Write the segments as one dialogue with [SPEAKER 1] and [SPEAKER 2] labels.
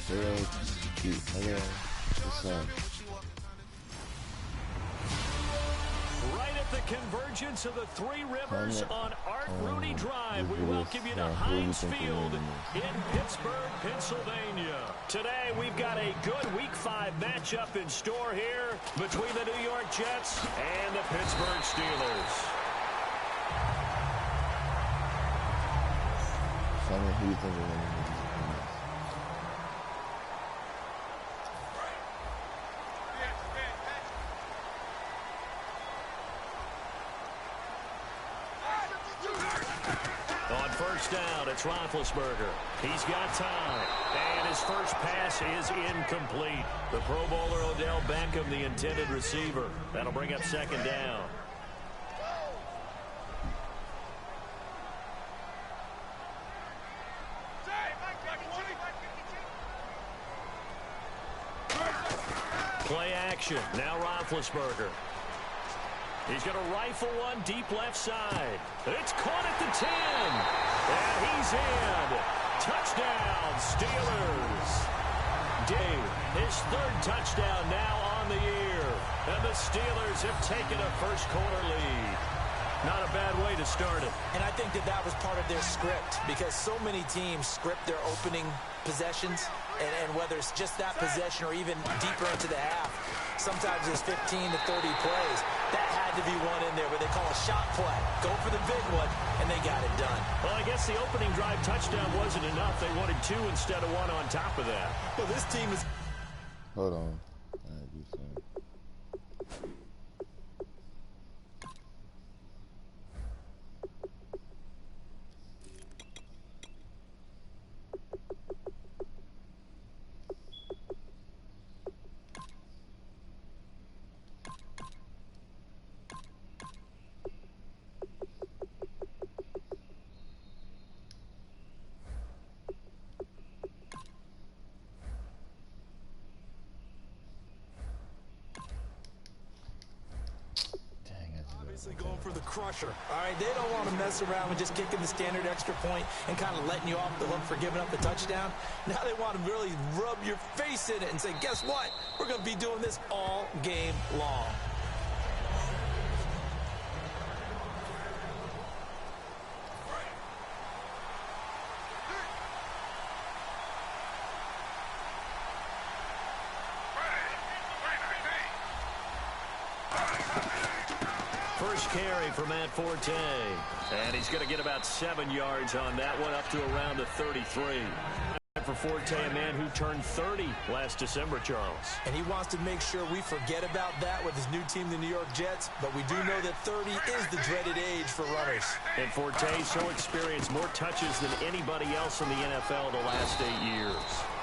[SPEAKER 1] What's up?
[SPEAKER 2] Right at the convergence of the Three Rivers on Art Rooney Drive, we welcome you to Heinz Field in Pittsburgh, Pennsylvania. Today, we've got a good Week 5 matchup in store here between the New York Jets and the Pittsburgh Steelers.
[SPEAKER 1] Who you think are winning this?
[SPEAKER 2] On first down, it's Roethlisberger. He's got time, and his first pass is incomplete. The Pro Bowler Odell Beckham, the intended receiver. That'll bring up second down. Play action. Now Roethlisberger. He's going to rifle one deep left side. It's caught at the 10. And he's in. Touchdown, Steelers. Dave, his third touchdown now on the year. And the Steelers have taken a first quarter lead. Not a bad way to start it.
[SPEAKER 3] And I think that was part of their script, because so many teams script their opening possessions, and whether it's just that possession or even deeper into the half, sometimes there's 15 to 30 plays. That had to be one in there where they call a shot play. Go for the big one, and they got it done.
[SPEAKER 2] Well, I guess the opening drive touchdown wasn't enough. They wanted two instead of one on top of that.
[SPEAKER 3] Well, this team is...
[SPEAKER 1] Hold on. I do something.
[SPEAKER 3] Going for the crusher. All right, they don't want to mess around with just kicking the standard extra point and kind of letting you off the hook for giving up the touchdown. Now they want to really rub your face in it and say, guess what? We're going to be doing this all game long.
[SPEAKER 2] First carry for Matt Forte. And he's going to get about 7 yards on that one, up to around the 33. For Forte, a man who turned 30 last December, Charles.
[SPEAKER 3] And he wants to make sure we forget about that with his new team, the New York Jets. But we do know that 30 is the dreaded age for runners.
[SPEAKER 2] And Forte so experienced, more touches than anybody else in the NFL the last 8 years.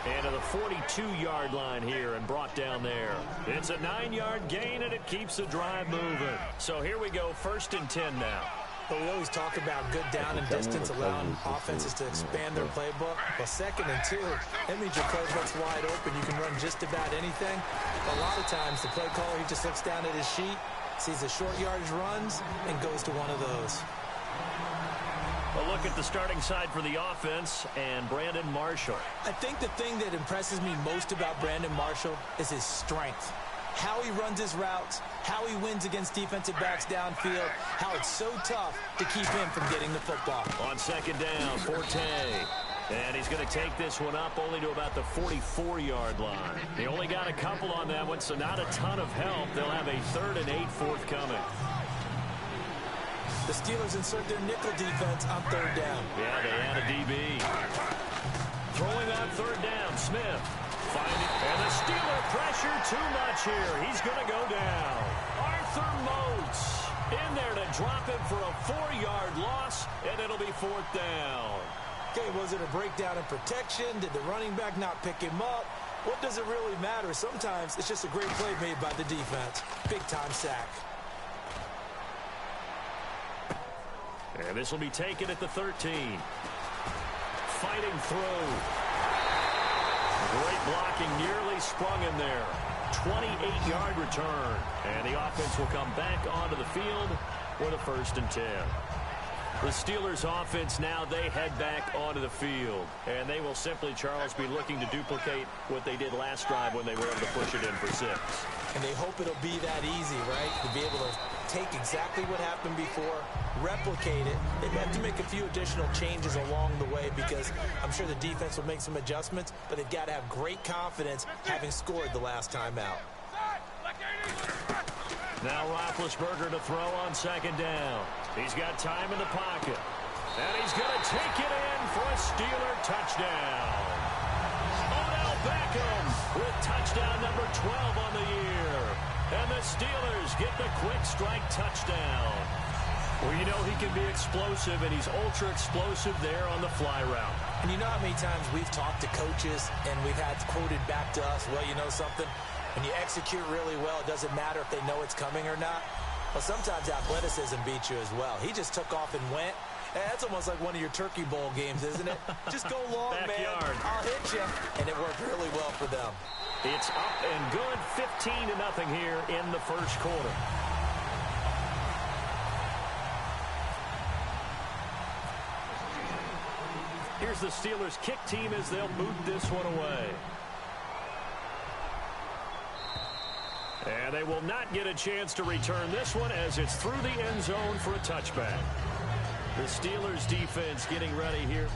[SPEAKER 2] And to the 42-yard line here and brought down there. It's a 9-yard gain, and it keeps the drive moving. So here we go, 1st and 10 now.
[SPEAKER 3] But we always talk about good down and distance, allowing offenses to expand their playbook. Well, 2nd and 2, that means your playbook's wide open. You can run just about anything. A lot of times, the play caller, he just looks down at his sheet, sees the short yardage runs, and goes to one of those.
[SPEAKER 2] A look at the starting side for the offense and Brandon Marshall.
[SPEAKER 3] I think the thing that impresses me most about Brandon Marshall is his strength. How he runs his routes, how he wins against defensive backs downfield, how it's so tough to keep him from getting the football.
[SPEAKER 2] On 2nd down, Forte. And he's going to take this one up only to about the 44-yard line. He only got a couple on that one, so not a ton of help. They'll have a 3rd and 8 forthcoming.
[SPEAKER 3] The Steelers insert their nickel defense on 3rd down.
[SPEAKER 2] Yeah, they add a DB. Throwing on 3rd down, Smith. And the Steeler pressure too much here. He's going to go down. Arthur Moats in there to drop him for a 4-yard loss, and it'll be 4th down.
[SPEAKER 3] Okay, was it a breakdown in protection? Did the running back not pick him up? What does it really matter? Sometimes it's just a great play made by the defense. Big-time sack.
[SPEAKER 2] And this will be taken at the 13. Fighting through. Great blocking, nearly sprung him there. 28-yard return. And the offense will come back onto the field for the 1st and 10. The Steelers offense now, they head back onto the field. And they will simply, Charles, be looking to duplicate what they did last drive when they were able to push it in for 6.
[SPEAKER 3] And they hope it'll be that easy, right? To be able to take exactly what happened before, replicate it. They have to make a few additional changes along the way because I'm sure the defense will make some adjustments, but they've got to have great confidence having scored the last time out.
[SPEAKER 2] Now Roethlisberger to throw on 2nd down. He's got time in the pocket. And he's going to take it in for a Steeler touchdown. Odell Beckham with touchdown number 12 on the year. And the Steelers get the quick strike touchdown. Well, you know he can be explosive, and he's ultra explosive there on the fly route.
[SPEAKER 3] And you know how many times we've talked to coaches and we've had quoted back to us, well, you know something? When you execute really well, it doesn't matter if they know it's coming or not. Well, sometimes athleticism beats you as well. He just took off and went. That's almost like one of your Turkey Bowl games, isn't it? Just go long,
[SPEAKER 2] Backyard.
[SPEAKER 3] man. I'll hit you. And it worked really well for them.
[SPEAKER 2] It's up and good, 15-0 here in the first quarter. Here's the Steelers kick team as they'll boot this one away. And they will not get a chance to return this one as it's through the end zone for a touchback. The Steelers defense getting ready here.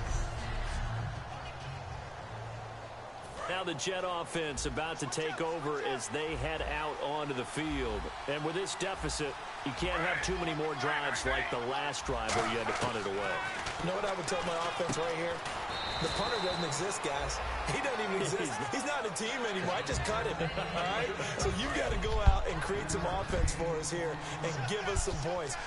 [SPEAKER 2] Now the Jet offense about to take over as they head out onto the field. And with this deficit, you can't have too many more drives like the last drive where you had to punt it away.
[SPEAKER 3] You know what I would tell my offense right here? The punter doesn't exist, guys. He doesn't even exist. He's not a team anymore. I just cut him, all right? So you've got to go out and create some offense for us here and give us some points.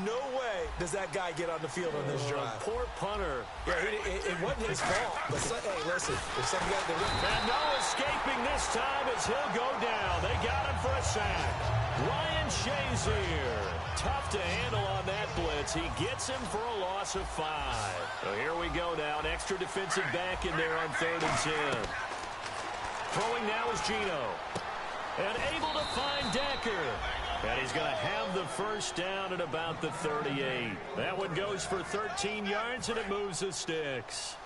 [SPEAKER 3] No way does that guy get on the field on this drive.
[SPEAKER 2] Poor punter.
[SPEAKER 3] Yeah, it wasn't his fault. But hey, listen, if some guy did it.
[SPEAKER 2] And no escaping this time as he'll go down. They got him for a sack. Ryan Shazier. Tough to handle on that blitz. He gets him for a loss of 5. So here we go now. An extra defensive back in there on 3rd and 10. Throwing now is Gino. And able to find Decker. And he's going to have the first down at about the 38. That one goes for 13 yards, and it moves the sticks.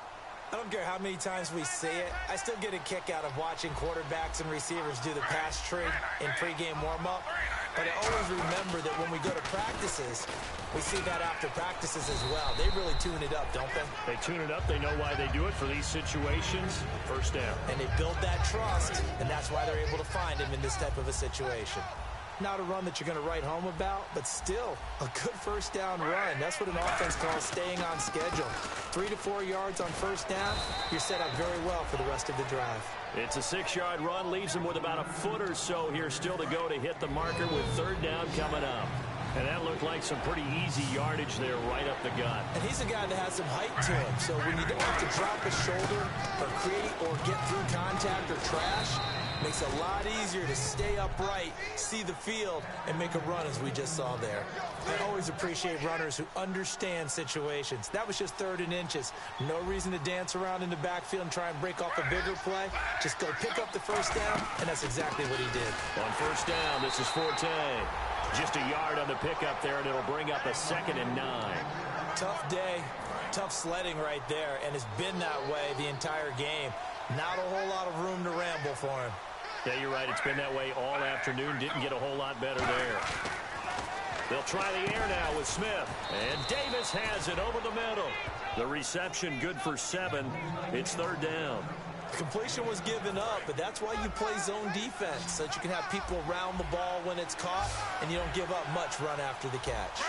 [SPEAKER 3] I don't care how many times we see it. I still get a kick out of watching quarterbacks and receivers do the pass tree in pregame warm-up. But I always remember that when we go to practices, we see that after practices as well. They really tune it up, don't they?
[SPEAKER 2] They tune it up. They know why they do it for these situations. First down.
[SPEAKER 3] And they build that trust, and that's why they're able to find him in this type of a situation. Not a run that you're going to write home about, but still a good first down run. That's what an offense calls staying on schedule. 3 to 4 yards on first down, you're set up very well for the rest of the drive.
[SPEAKER 2] It's a 6-yard run, leaves him with about a foot or so here still to go to hit the marker with 3rd down coming up. And that looked like some pretty easy yardage there right up the gut.
[SPEAKER 3] And he's a guy that has some height to him, so when you don't have to drop a shoulder or create or get through contact or trash, makes it a lot easier to stay upright, see the field, and make a run as we just saw there. I always appreciate runners who understand situations. That was just 3rd and inches. No reason to dance around in the backfield and try and break off a bigger play. Just go pick up the first down, and that's exactly what he did.
[SPEAKER 2] On first down, this is Forte. Just a yard on the pickup there, and it'll bring up a 2nd and 9.
[SPEAKER 3] Tough day, tough sledding right there, and it's been that way the entire game. Not a whole lot of room to ramble for him.
[SPEAKER 2] Yeah, you're right. It's been that way all afternoon. Didn't get a whole lot better there. They'll try the air now with Smith. And Davis has it over the middle. The reception good for 7. It's 3rd down.
[SPEAKER 3] Completion was given up, but that's why you play zone defense, so that you can have people around the ball when it's caught, and you don't give up much run after the catch.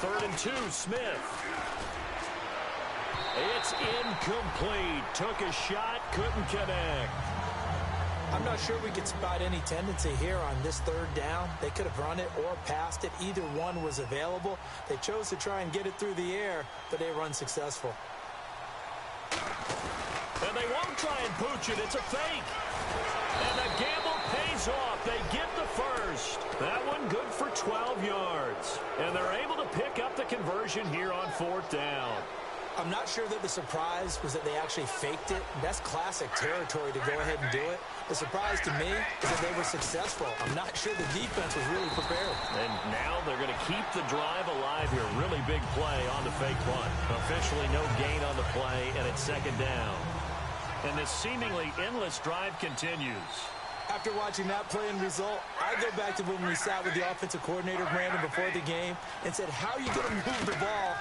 [SPEAKER 2] 3rd and 2, Smith. It's incomplete. Took a shot, couldn't connect.
[SPEAKER 3] I'm not sure we could spot any tendency here on this 3rd down. They could have run it or passed it. Either one was available. They chose to try and get it through the air, but they were unsuccessful.
[SPEAKER 2] And they won't try and pooch it. It's a fake. And the gamble pays off. They get the first. That one good for 12 yards. And they're able to pick up the conversion here on 4th down.
[SPEAKER 3] I'm not sure that the surprise was that they actually faked it. That's classic territory to go ahead and do it. The surprise to me is that they were successful. I'm not sure the defense was really prepared.
[SPEAKER 2] And now they're going to keep the drive alive here. Really big play on the fake punt. Officially no gain on the play, and it's second down. And this seemingly endless drive continues.
[SPEAKER 3] After watching that play and result, I go back to when we sat with the offensive coordinator, Brandon, before the game and said, how are you going to move the ball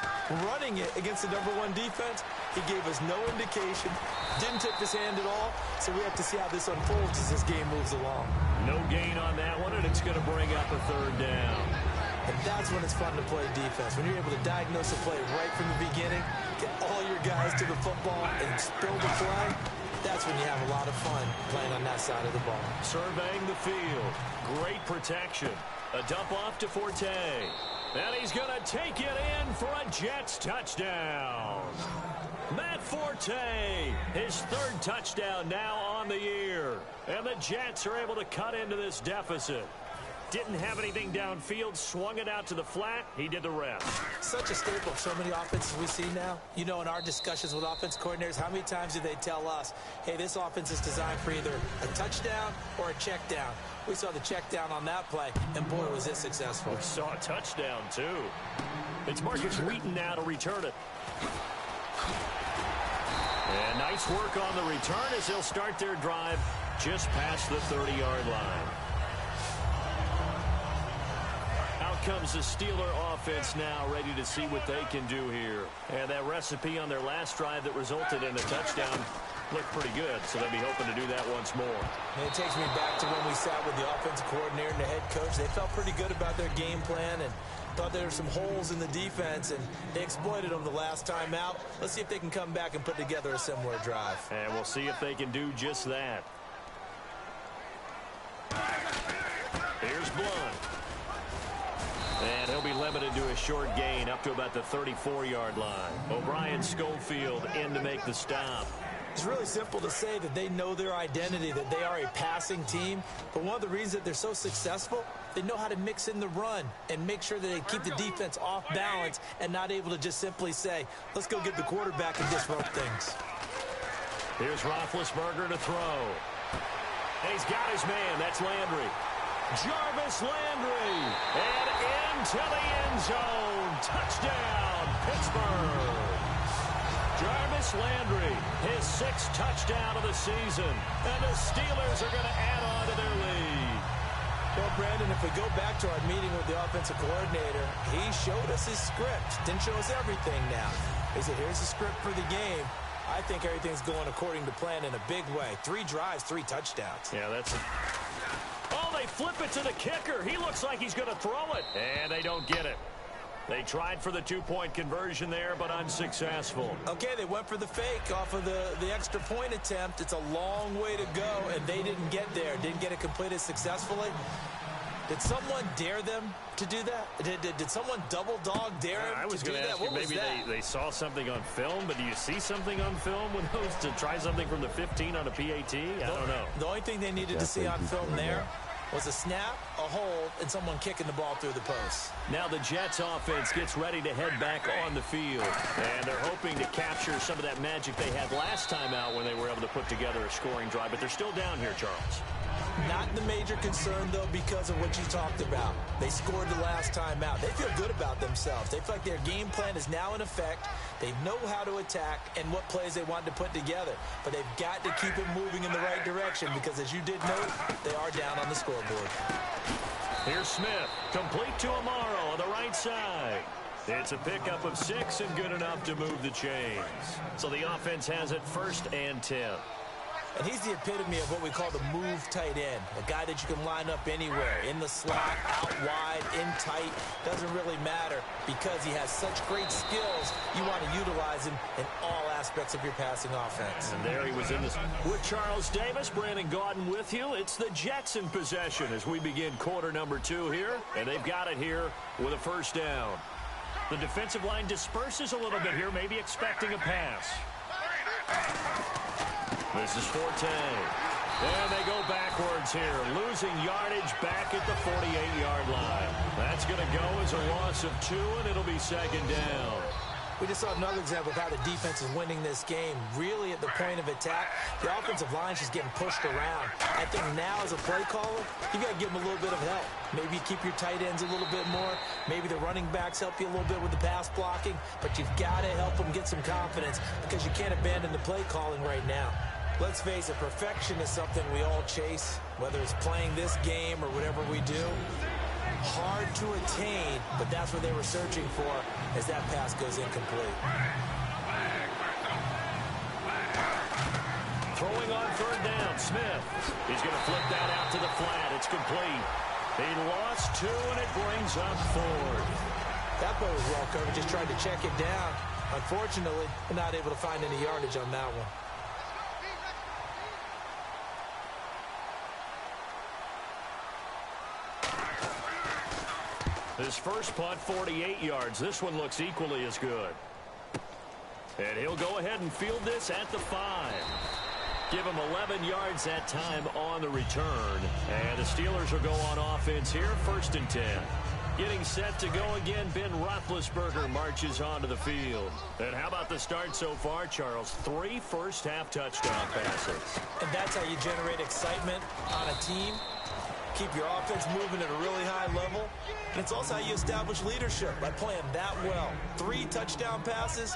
[SPEAKER 3] running it against the #1 defense? He gave us no indication, didn't tip his hand at all, so we have to see how this unfolds as this game moves along.
[SPEAKER 2] No gain on that one, and it's going to bring up a third down.
[SPEAKER 3] And that's when it's fun to play defense. When you're able to diagnose a play right from the beginning, get all your guys to the football, and spill the play, that's when you have a lot of fun playing on that side of the ball.
[SPEAKER 2] Surveying the field. Great protection. A dump off to Forte. And he's going to take it in for a Jets touchdown. Matt Forte, his third touchdown now on the year. And the Jets are able to cut into this deficit. Didn't have anything downfield, swung it out to the flat. He did the rest.
[SPEAKER 3] Such a staple of so many offenses we see now. You know, in our discussions with offense coordinators, how many times do they tell us, hey, this offense is designed for either a touchdown or a check down. We saw the check down on that play, and boy, was it successful.
[SPEAKER 2] We saw a touchdown, too. It's Marcus Wheaton now to return it. And nice work on the return as they'll start their drive just past the 30-yard line. Comes the Steeler offense now, ready to see what they can do here. And that recipe on their last drive that resulted in a touchdown looked pretty good, so they'll be hoping to do that once more.
[SPEAKER 3] And it takes me back to when we sat with the offensive coordinator and the head coach. They felt pretty good about their game plan and thought there were some holes in the defense, and they exploited them the last time out. Let's see if they can come back and put together a similar drive.
[SPEAKER 2] And we'll see if they can do just that. Here's Blunt. And he'll be limited to a short gain up to about the 34-yard line. O'Brien Schofield in to make the stop.
[SPEAKER 3] It's really simple to say that they know their identity, that they are a passing team. But one of the reasons that they're so successful, they know how to mix in the run and make sure that they keep the defense off balance and not able to just simply say, let's go get the quarterback and disrupt things.
[SPEAKER 2] Here's Roethlisberger to throw. And he's got his man. That's Landry. Jarvis Landry, and into the end zone. Touchdown, Pittsburgh. Jarvis Landry, his 6th touchdown of the season, and the Steelers are going to add on to their lead.
[SPEAKER 3] Well, Brandon, if we go back to our meeting with the offensive coordinator, he showed us his script. Didn't show us everything now. He said, here's the script for the game. I think everything's going according to plan in a big way. 3 drives, 3 touchdowns.
[SPEAKER 2] Yeah, that's it. Oh, they flip it to the kicker. He looks like he's going to throw it. And they don't get it. They tried for the 2-point conversion there, but unsuccessful.
[SPEAKER 3] Okay, they went for the fake off of the extra point attempt. It's a long way to go, and they didn't get there. Didn't get it completed successfully. Did someone dare them to do that? Did someone double dog dare him
[SPEAKER 2] I was
[SPEAKER 3] to do
[SPEAKER 2] going to
[SPEAKER 3] that?
[SPEAKER 2] ask you, maybe they saw something on film, but do you see something on film with those to try something from the 15 on a PAT? I don't know.
[SPEAKER 3] The only thing they needed to see on film there was a snap, a hold, and someone kicking the ball through the post.
[SPEAKER 2] Now the Jets offense gets ready to head back on the field. And they're hoping to capture some of that magic they had last time out when they were able to put together a scoring drive. But they're still down here, Charles.
[SPEAKER 3] Not the major concern, though, because of what you talked about. They scored the last time out. They feel good about themselves. They feel like their game plan is now in effect. They know how to attack and what plays they want to put together. But they've got to keep it moving in the right direction because, as you did note, they are down on the scoreboard.
[SPEAKER 2] Here's Smith. Complete to Amaro on the right side. It's a pickup of 6 and good enough to move the chains. So the offense has it 1st and 10.
[SPEAKER 3] And he's the epitome of what we call the move tight end. A guy that you can line up anywhere, in the slot, out wide, in tight. Doesn't really matter because he has such great skills. You want to utilize him in all aspects of your passing offense.
[SPEAKER 2] And there he was in this. With Charles Davis, Brandon Gaudin with you. It's the Jets in possession as we begin quarter number 2 here. And they've got it here with a 1st down. The defensive line disperses a little bit here, maybe expecting a pass. This is Forte. And they go backwards here, losing yardage back at the 48-yard line. That's going to go as a loss of 2, and it'll be 2nd down.
[SPEAKER 3] We just saw another example of how the defense is winning this game. Really at the point of attack, the offensive line is just getting pushed around. I think now as a play caller, you got to give them a little bit of help. Maybe you keep your tight ends a little bit more. Maybe the running backs help you a little bit with the pass blocking. But you've got to help them get some confidence because you can't abandon the play calling right now. Let's face it, perfection is something we all chase, whether it's playing this game or whatever we do. Hard to attain, but that's what they were searching for as that pass goes incomplete.
[SPEAKER 2] Throwing on third down, Smith. He's going to flip that out to the flat. It's complete. He lost 2, and it brings up 4.
[SPEAKER 3] That play was well covered, just tried to check it down. Unfortunately, we're not able to find any yardage on that one.
[SPEAKER 2] His first punt, 48 yards. This one looks equally as good. And he'll go ahead and field this at the 5. Give him 11 yards that time on the return. And the Steelers will go on offense here, 1st and 10. Getting set to go again, Ben Roethlisberger marches onto the field. And how about the start so far, Charles? 3 first-half touchdown passes.
[SPEAKER 3] And that's how you generate excitement on a team. Keep your offense moving at a really high level. And it's also how you establish leadership by playing that well. 3 touchdown passes,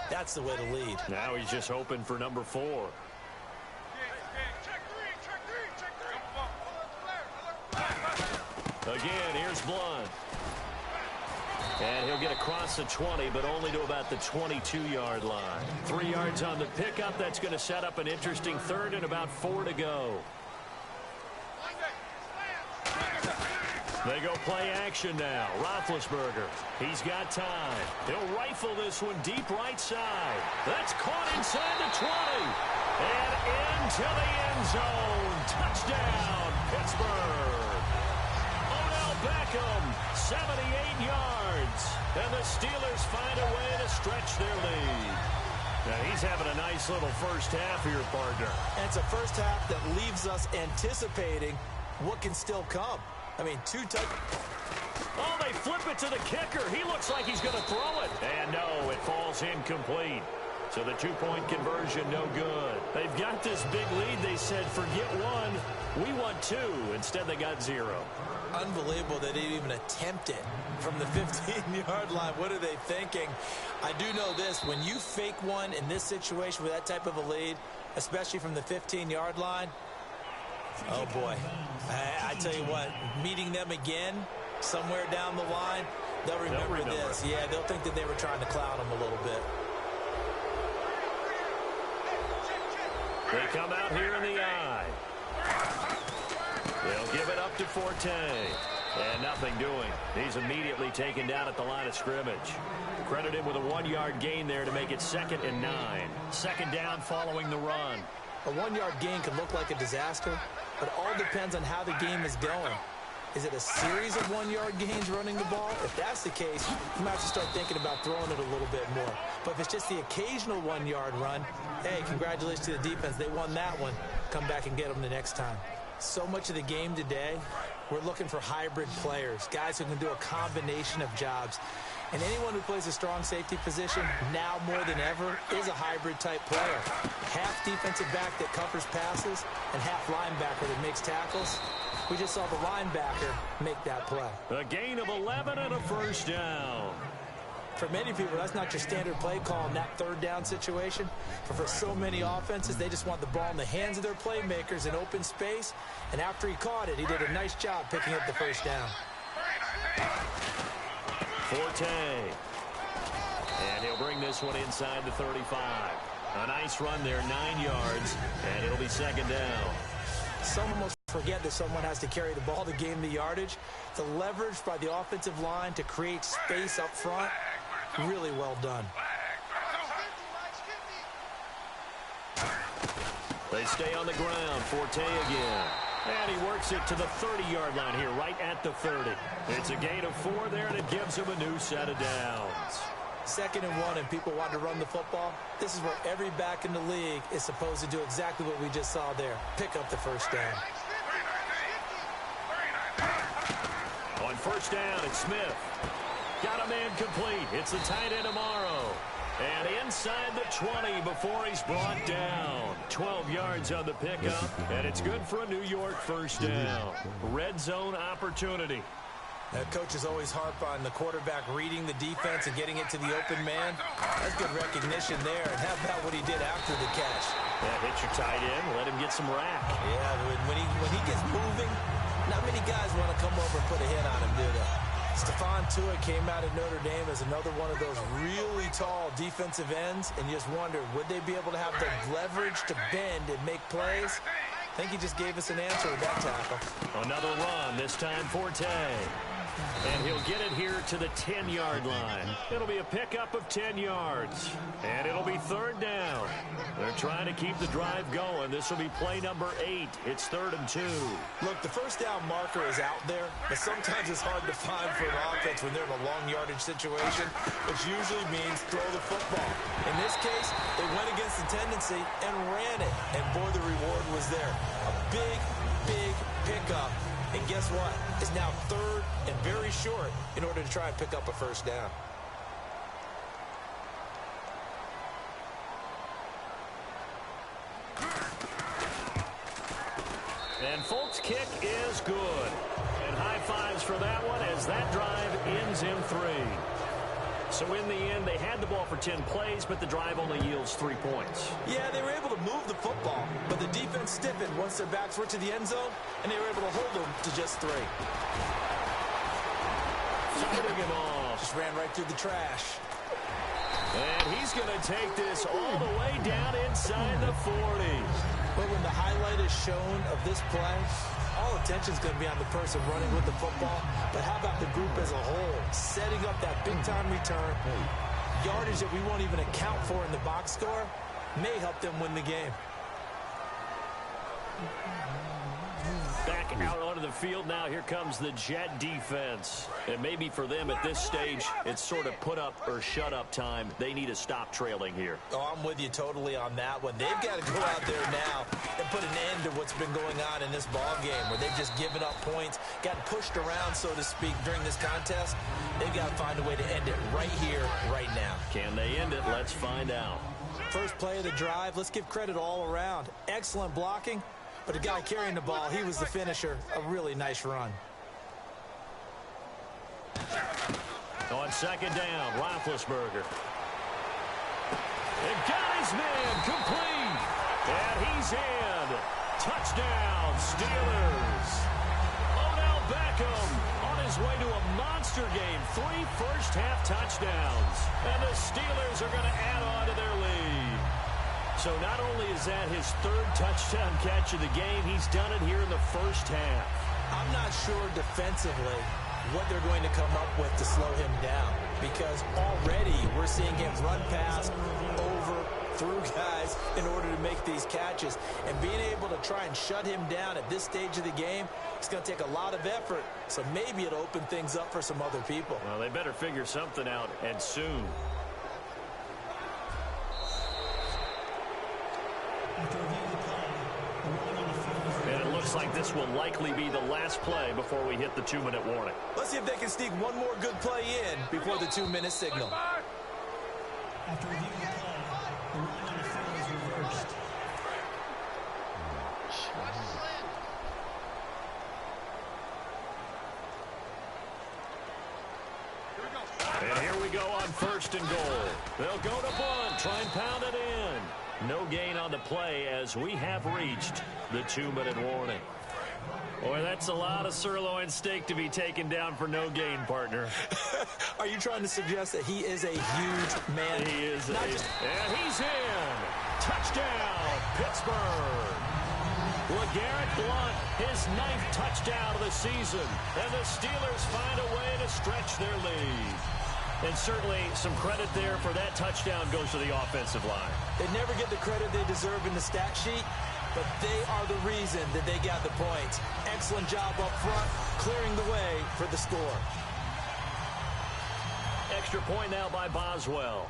[SPEAKER 3] that's the way to lead.
[SPEAKER 2] Now he's just hoping for number 4. Again, here's Blunt. And he'll get across the 20, but only to about the 22-yard line. 3 yards on the pickup. That's going to set up an interesting 3rd and about 4 to go. They go play action now. Roethlisberger, he's got time. He'll rifle this one deep right side. That's caught inside the 20. And into the end zone. Touchdown, Pittsburgh. Odell Beckham, 78 yards. And the Steelers find a way to stretch their lead. Now he's having a nice little first half here, partner.
[SPEAKER 3] And it's a first half that leaves us anticipating what can still come. I mean, 2 touchdowns.
[SPEAKER 2] Oh, they flip it to the kicker. He looks like he's going to throw it. And no, it falls incomplete. So the 2-point conversion, no good. They've got this big lead. They said, forget 1. We want 2. Instead, they got 0.
[SPEAKER 3] Unbelievable that they even attempt it from the 15-yard line. What are they thinking? I do know this. When you fake one in this situation with that type of a lead, especially from the 15-yard line, oh, boy. I tell you what, meeting them again somewhere down the line, they'll remember this. Yeah, they'll think that they were trying to clown them a little bit.
[SPEAKER 2] They come out here in the eye. They'll give it up to Forte. And nothing doing. He's immediately taken down at the line of scrimmage. Credit him with a 1-yard gain there to make it 2nd and 9. 2nd down following the run.
[SPEAKER 3] A 1-yard gain can look like a disaster, but it all depends on how the game is going. Is it a series of 1-yard gains running the ball? If that's the case, you might have to start thinking about throwing it a little bit more. But if it's just the occasional 1-yard run, hey, congratulations to the defense. They won that one. Come back and get them the next time. So much of the game today, we're looking for hybrid players, guys who can do a combination of jobs. And anyone who plays a strong safety position, now more than ever, is a hybrid-type player. Half defensive back that covers passes and half linebacker that makes tackles. We just saw the linebacker make that play.
[SPEAKER 2] A gain of 11 and a first down.
[SPEAKER 3] For many people, that's not your standard play call in that 3rd down situation. But for so many offenses, they just want the ball in the hands of their playmakers in open space. And after he caught it, he did a nice job picking up the first down.
[SPEAKER 2] Forte. And he'll bring this one inside the 35. A nice run there, 9 yards, and it'll be 2nd down.
[SPEAKER 3] Some almost forget that someone has to carry the ball to gain the yardage. The leverage by the offensive line to create space up front, really well done.
[SPEAKER 2] They stay on the ground. Forte again. And he works it to the 30-yard line here, right at the 30. It's a gain of 4 there, and it gives him a new set of downs.
[SPEAKER 3] 2nd and 1, and people want to run the football. This is where every back in the league is supposed to do exactly what we just saw there. Pick up the first down.
[SPEAKER 2] On first down, it's Smith. Got a man complete. It's the tight end Amaro. And inside the 20 before he's brought down. 12 yards on the pickup, and it's good for a New York first down. Red zone opportunity.
[SPEAKER 3] Coaches always harp on the quarterback reading the defense and getting it to the open man. That's good recognition there. And how about what he did after the catch?
[SPEAKER 2] Yeah, hit your tight end, let him get some rack.
[SPEAKER 3] Yeah, when he gets moving, not many guys want to come over and put a hit on him, do they? Stephon Tuitt came out of Notre Dame as another one of those really tall defensive ends, and you just wonder, would they be able to have the leverage to bend and make plays? I think he just gave us an answer with that tackle.
[SPEAKER 2] Another run, this time Forte. And he'll get it here to the 10-yard line. It'll be a pickup of 10 yards. And it'll be third down. They're trying to keep the drive going. This will be play number 8. It's 3rd and 2.
[SPEAKER 3] Look, the first down marker is out there, but sometimes it's hard to find for an offense when they're in a long yardage situation, which usually means throw the football. In this case, they went against the tendency and ran it. And boy, the reward was there. A big, big pickup. And guess what? It's now 3rd and very short in order to try and pick up a first down.
[SPEAKER 2] And Folk's kick is good. And high fives for that one as that drive ends in 3. So in the end, they had the ball for 10 plays, but the drive only yields 3 points.
[SPEAKER 3] Yeah, they were able to move the football, but the defense stiffened once their backs were to the end zone, and they were able to hold them to just 3.
[SPEAKER 2] Fighting him off.
[SPEAKER 3] Just ran right through the trash.
[SPEAKER 2] And he's going to take this all the way down inside the 40.
[SPEAKER 3] But when the highlight is shown of this play, all attention is going to be on the person running with the football. But how about the group as a whole? Setting up that big-time return. Yardage that we won't even account for in the box score may help them win the game.
[SPEAKER 2] Back out onto the field now. Here comes the Jet defense. And maybe for them at this stage, it's sort of put up or shut up time. They need to stop trailing here.
[SPEAKER 3] Oh, I'm with you totally on that one. They've got to go out there now and put an end to what's been going on in this ball game where they've just given up points, got pushed around, so to speak, during this contest. They've got to find a way to end it right here, right now.
[SPEAKER 2] Can they end it? Let's find out.
[SPEAKER 3] First play of the drive. Let's give credit all around. Excellent blocking. But the guy carrying the ball, he was the finisher. A really nice run.
[SPEAKER 2] On second down, Roethlisberger. And got his man complete. And he's in. Touchdown, Steelers. Odell Beckham on his way to a monster game. 3 first-half touchdowns. And the Steelers are going to add on to their lead. So not only is that his 3rd touchdown catch of the game, he's done it here in the first half.
[SPEAKER 3] I'm not sure defensively what they're going to come up with to slow him down, because already we're seeing him run past, over, through guys in order to make these catches. And being able to try and shut him down at this stage of the game, it's going to take a lot of effort. So maybe it'll open things up for some other people.
[SPEAKER 2] Well, they better figure something out, and soon. And it looks like this will likely be the last play before we hit the 2-minute warning.
[SPEAKER 3] Let's see if they can sneak one more good play in before the 2-minute signal.
[SPEAKER 4] After reviewing the play, the ruling on the field is reversed.
[SPEAKER 2] And here we go on 1st and goal. They'll go to bunt, try and pound it in. No gain on the play as we have reached the 2-minute warning. Boy, that's a lot of sirloin steak to be taken down for no gain, partner.
[SPEAKER 3] Are you trying to suggest that he is a huge man?
[SPEAKER 2] He is.
[SPEAKER 3] And
[SPEAKER 2] he's in. Touchdown, Pittsburgh. LeGarrette Blount, his 9th touchdown of the season. And the Steelers find a way to stretch their lead. And certainly some credit there for that touchdown goes to the offensive line.
[SPEAKER 3] They never get the credit they deserve in the stat sheet, but they are the reason that they got the points. Excellent job up front, clearing the way for the score.
[SPEAKER 2] Extra point now by Boswell.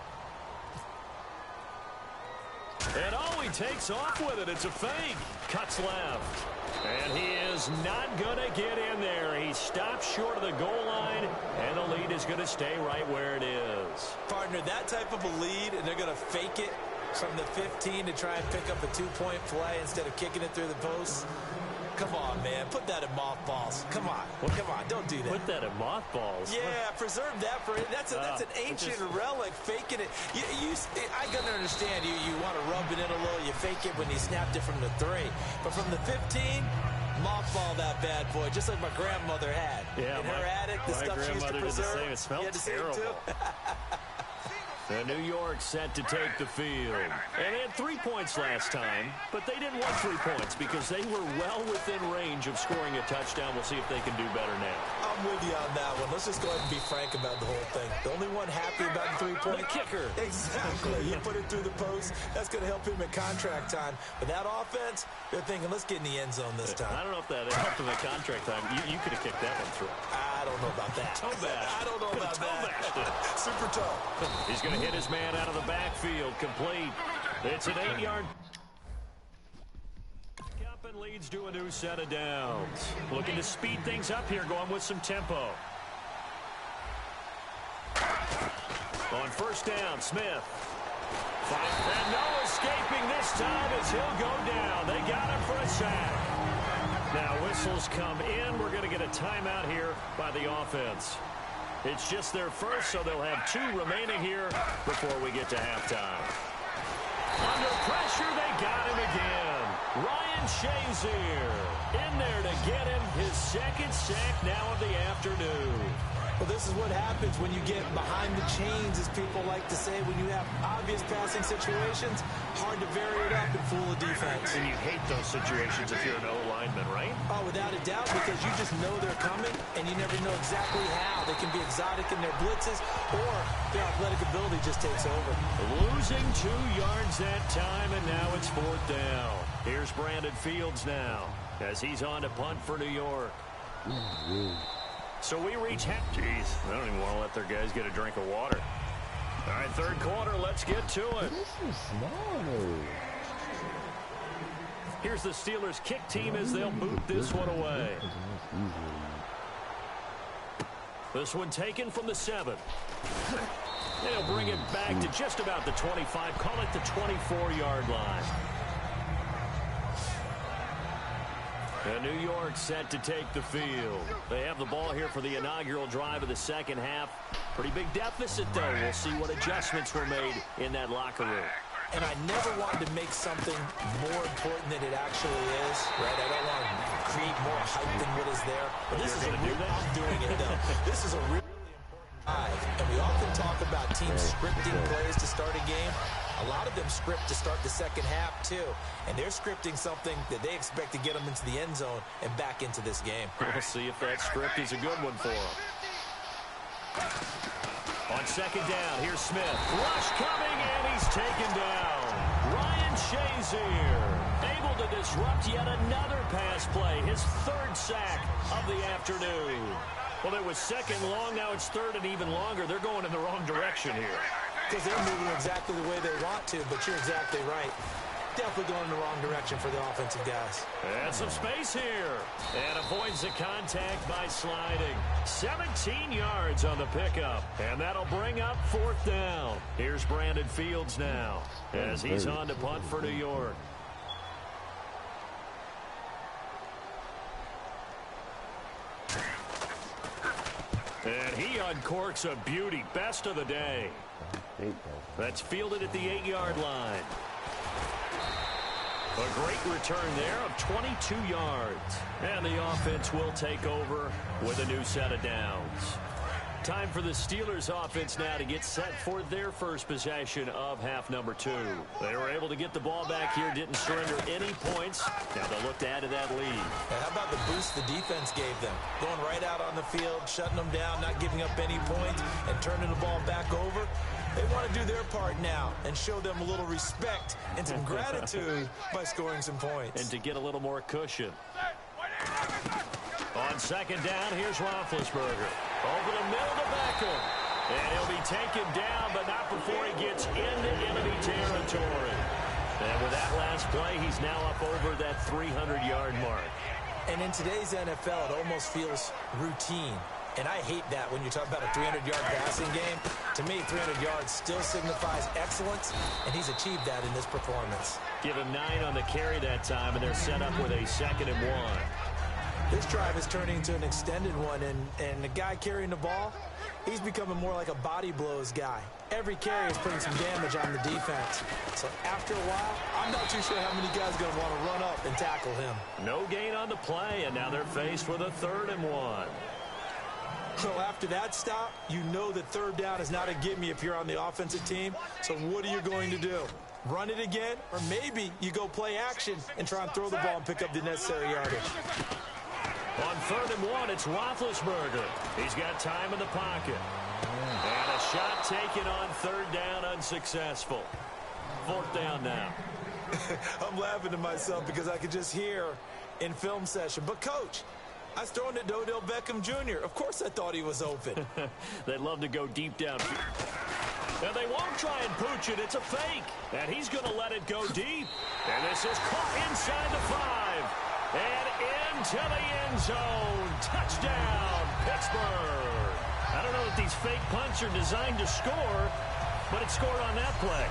[SPEAKER 2] And oh, he takes off with it. It's a fake. Cuts left. And he is not going to get in there. He stops short of the goal line, and the lead is going to stay right where it is.
[SPEAKER 3] Partner, that type of a lead, and they're going to fake it from the 15 to try and pick up a 2-point play instead of kicking it through the post. Come on, man. Put that in mothballs. Come on. Come on. Don't do that.
[SPEAKER 2] Put that in mothballs?
[SPEAKER 3] Yeah, preserve that for it. That's an ancient relic, faking it. I can understand you want to rub it in a little. You fake it when you snapped it from the 3. But from the 15, mothball that bad boy, just like my grandmother had.
[SPEAKER 2] Yeah,
[SPEAKER 3] in her attic, the stuff she used to preserve.
[SPEAKER 2] It smelled terrible. And New York set to take the field. And they had 3 points last time, but they didn't want 3 points because they were well within range of scoring a touchdown. We'll see if they can do better now.
[SPEAKER 3] I'm with you on that one. Let's just go ahead and be frank about the whole thing. The only one happy about the 3-point.
[SPEAKER 2] The kicker.
[SPEAKER 3] Exactly. You put it through the post. That's going to help him at contract time. But that offense, they're thinking, let's get in the end zone this time.
[SPEAKER 2] I don't know if that helped him at contract time. You could have kicked that one through.
[SPEAKER 3] I don't know about that.
[SPEAKER 2] Toe bash.
[SPEAKER 3] I don't know about that. Super toe.
[SPEAKER 2] He's going to hit his man out of the backfield. Complete. It's an 8-yard. Up and leads to a new set of downs. Looking to speed things up here, going with some tempo. On first down, Smith. And no escaping this time as he'll go down. They got him for a sack. Now whistles come in. We're going to get a timeout here by the offense. It's just their first, so they'll have 2 remaining here before we get to halftime. Under pressure, they got him again. Ryan Shazier in there to get him his second sack now of the afternoon.
[SPEAKER 3] Well, this is what happens when you get behind the chains, as people like to say, when you have obvious passing situations. Hard to vary it up and fool a defense.
[SPEAKER 2] And you hate those situations if you're an O-lineman, right?
[SPEAKER 3] Oh, without a doubt, because you just know they're coming, and you never know exactly how. They can be exotic in their blitzes, or their athletic ability just takes over.
[SPEAKER 2] Losing 2 yards that time, and now it's 4th down. Here's Brandon Fields now, as he's on to punt for New York. So we reach half. Jeez, they don't even want to let their guys get a drink of water. All right, 3rd quarter, let's get to it.
[SPEAKER 1] This is small.
[SPEAKER 2] Here's the Steelers' kick team as they'll boot this one away. This one taken from the 7. They'll bring it back to just about the 25. Call it the 24-yard line. And New York set to take the field. They have the ball here for the inaugural drive of the second half. Pretty big deficit, though. We'll see what adjustments were made in that locker room.
[SPEAKER 3] And I never wanted to make something more important than it actually is, right? I don't want to create more hype than what is there. But this is a real, I'm doing it, though. This is a really important drive. And we often talk about teams scripting plays to start a game. A lot of them script to start the second half, too. And they're scripting something that they expect to get them into the end zone and back into this game.
[SPEAKER 2] We'll see if that script is a good one for them. On second down, here's Smith. Rush coming, and he's taken down. Ryan Shazier able to disrupt yet another pass play. His 3rd sack of the afternoon. Well, it was 2nd long. Now it's 3rd and even longer. They're going in the wrong direction here.
[SPEAKER 3] Because they're moving exactly the way they want to, but you're exactly right. Definitely going in the wrong direction for the offensive guys.
[SPEAKER 2] And some space here. And avoids the contact by sliding. 17 yards on the pickup. And that'll bring up 4th down. Here's Brandon Fields now as he's on to punt for New York. And he uncorks a beauty. Best of the day. That's fielded at the 8-yard line. A great return there of 22 yards. And the offense will take over with a new set of downs. Time for the Steelers offense now to get set for their first possession of half number 2. They were able to get the ball back here, didn't surrender any points. Now they'll look to add to that lead.
[SPEAKER 3] And how about the boost the defense gave them? Going right out on the field, shutting them down, not giving up any points, and turning the ball back over. They want to do their part now and show them a little respect and some gratitude by scoring some points.
[SPEAKER 2] And to get a little more cushion. On second down, here's Roethlisberger. Over the middle to Beckham. And he'll be taken down, but not before he gets into enemy territory. And with that last play, he's now up over that 300-yard mark.
[SPEAKER 3] And in today's NFL, it almost feels routine. And I hate that when you talk about a 300-yard passing game. To me, 300 yards still signifies excellence, and he's achieved that in this performance.
[SPEAKER 2] Give him 9 on the carry that time, and they're set up with a 2nd and 1.
[SPEAKER 3] This drive is turning into an extended one, and the guy carrying the ball, he's becoming more like a body blows guy. Every carry is putting some damage on the defense. So after a while, I'm not too sure how many guys are going to want to run up and tackle him.
[SPEAKER 2] No gain on the play, and now they're faced with a 3rd and 1.
[SPEAKER 3] So after that stop, you know that 3rd down is not a gimme if you're on the offensive team. So what are you going to do? Run it again? Or maybe you go play action and try and throw the ball and pick up the necessary yardage.
[SPEAKER 2] On 3rd and 1, it's Roethlisberger. He's got time in the pocket. And a shot taken on 3rd down, unsuccessful. 4th down now.
[SPEAKER 3] I'm laughing to myself because I could just hear in film session. But, Coach, I was throwing it to Odell Beckham Jr. Of course I thought he was open.
[SPEAKER 2] They'd love to go deep down. And they won't try and pooch it. It's a fake. And he's going to let it go deep. And this is caught inside the 5. And into the end zone. Touchdown, Pittsburgh. I don't know if these fake punts are designed to score, but it scored on that play.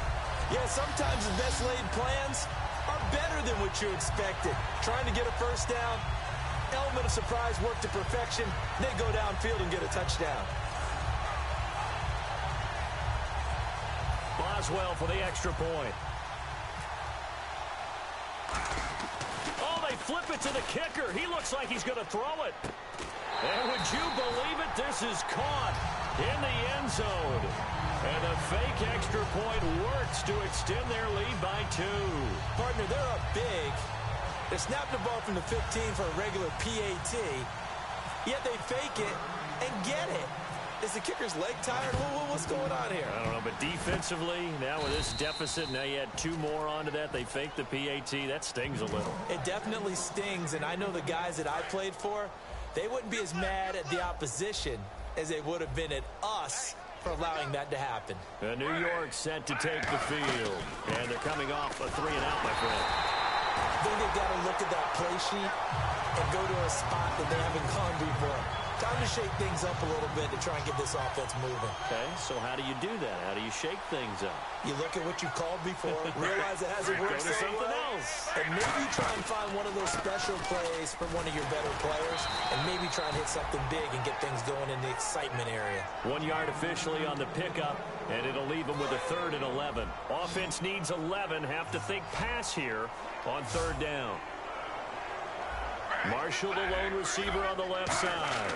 [SPEAKER 3] Yeah, sometimes the best laid plans are better than what you expected. Trying to get a 1st down, element of surprise work to perfection, they go downfield and get a touchdown.
[SPEAKER 2] Boswell for the extra point. Oh, they flip it to the kicker. He looks like he's going to throw it. And would you believe it? This is caught in the end zone. And the fake extra point works to extend their lead by 2.
[SPEAKER 3] Partner, they're up big. They snap the ball from the 15 for a regular PAT, yet they fake it and get it. Is the kicker's leg tired? What's going on here?
[SPEAKER 2] I don't know, but defensively, now with this deficit, now you add 2 more onto that. They fake the PAT. That stings a little.
[SPEAKER 3] It definitely stings, and I know the guys that I played for, they wouldn't be as mad at the opposition as they would have been at us for allowing that to happen.
[SPEAKER 2] New York set to take the field, and they're coming off a 3-and-out, my friend.
[SPEAKER 3] I think they've got to look at that play sheet and go to a spot that they haven't gone before. Time to shake things up a little bit to try and get this offense moving.
[SPEAKER 2] Okay, so how do you do that? How do you shake things up?
[SPEAKER 3] You look at what you've called before, realize it hasn't worked
[SPEAKER 2] Go to
[SPEAKER 3] so
[SPEAKER 2] something
[SPEAKER 3] well,
[SPEAKER 2] else.
[SPEAKER 3] and maybe try and find one of those special plays for one of your better players, and maybe try and hit something big and get things going in the excitement area.
[SPEAKER 2] 1 yard officially on the pickup, and it'll leave them with a 3rd and 11. Offense needs 11. Have to think pass here on 3rd down. Marshall, the lone receiver on the left side.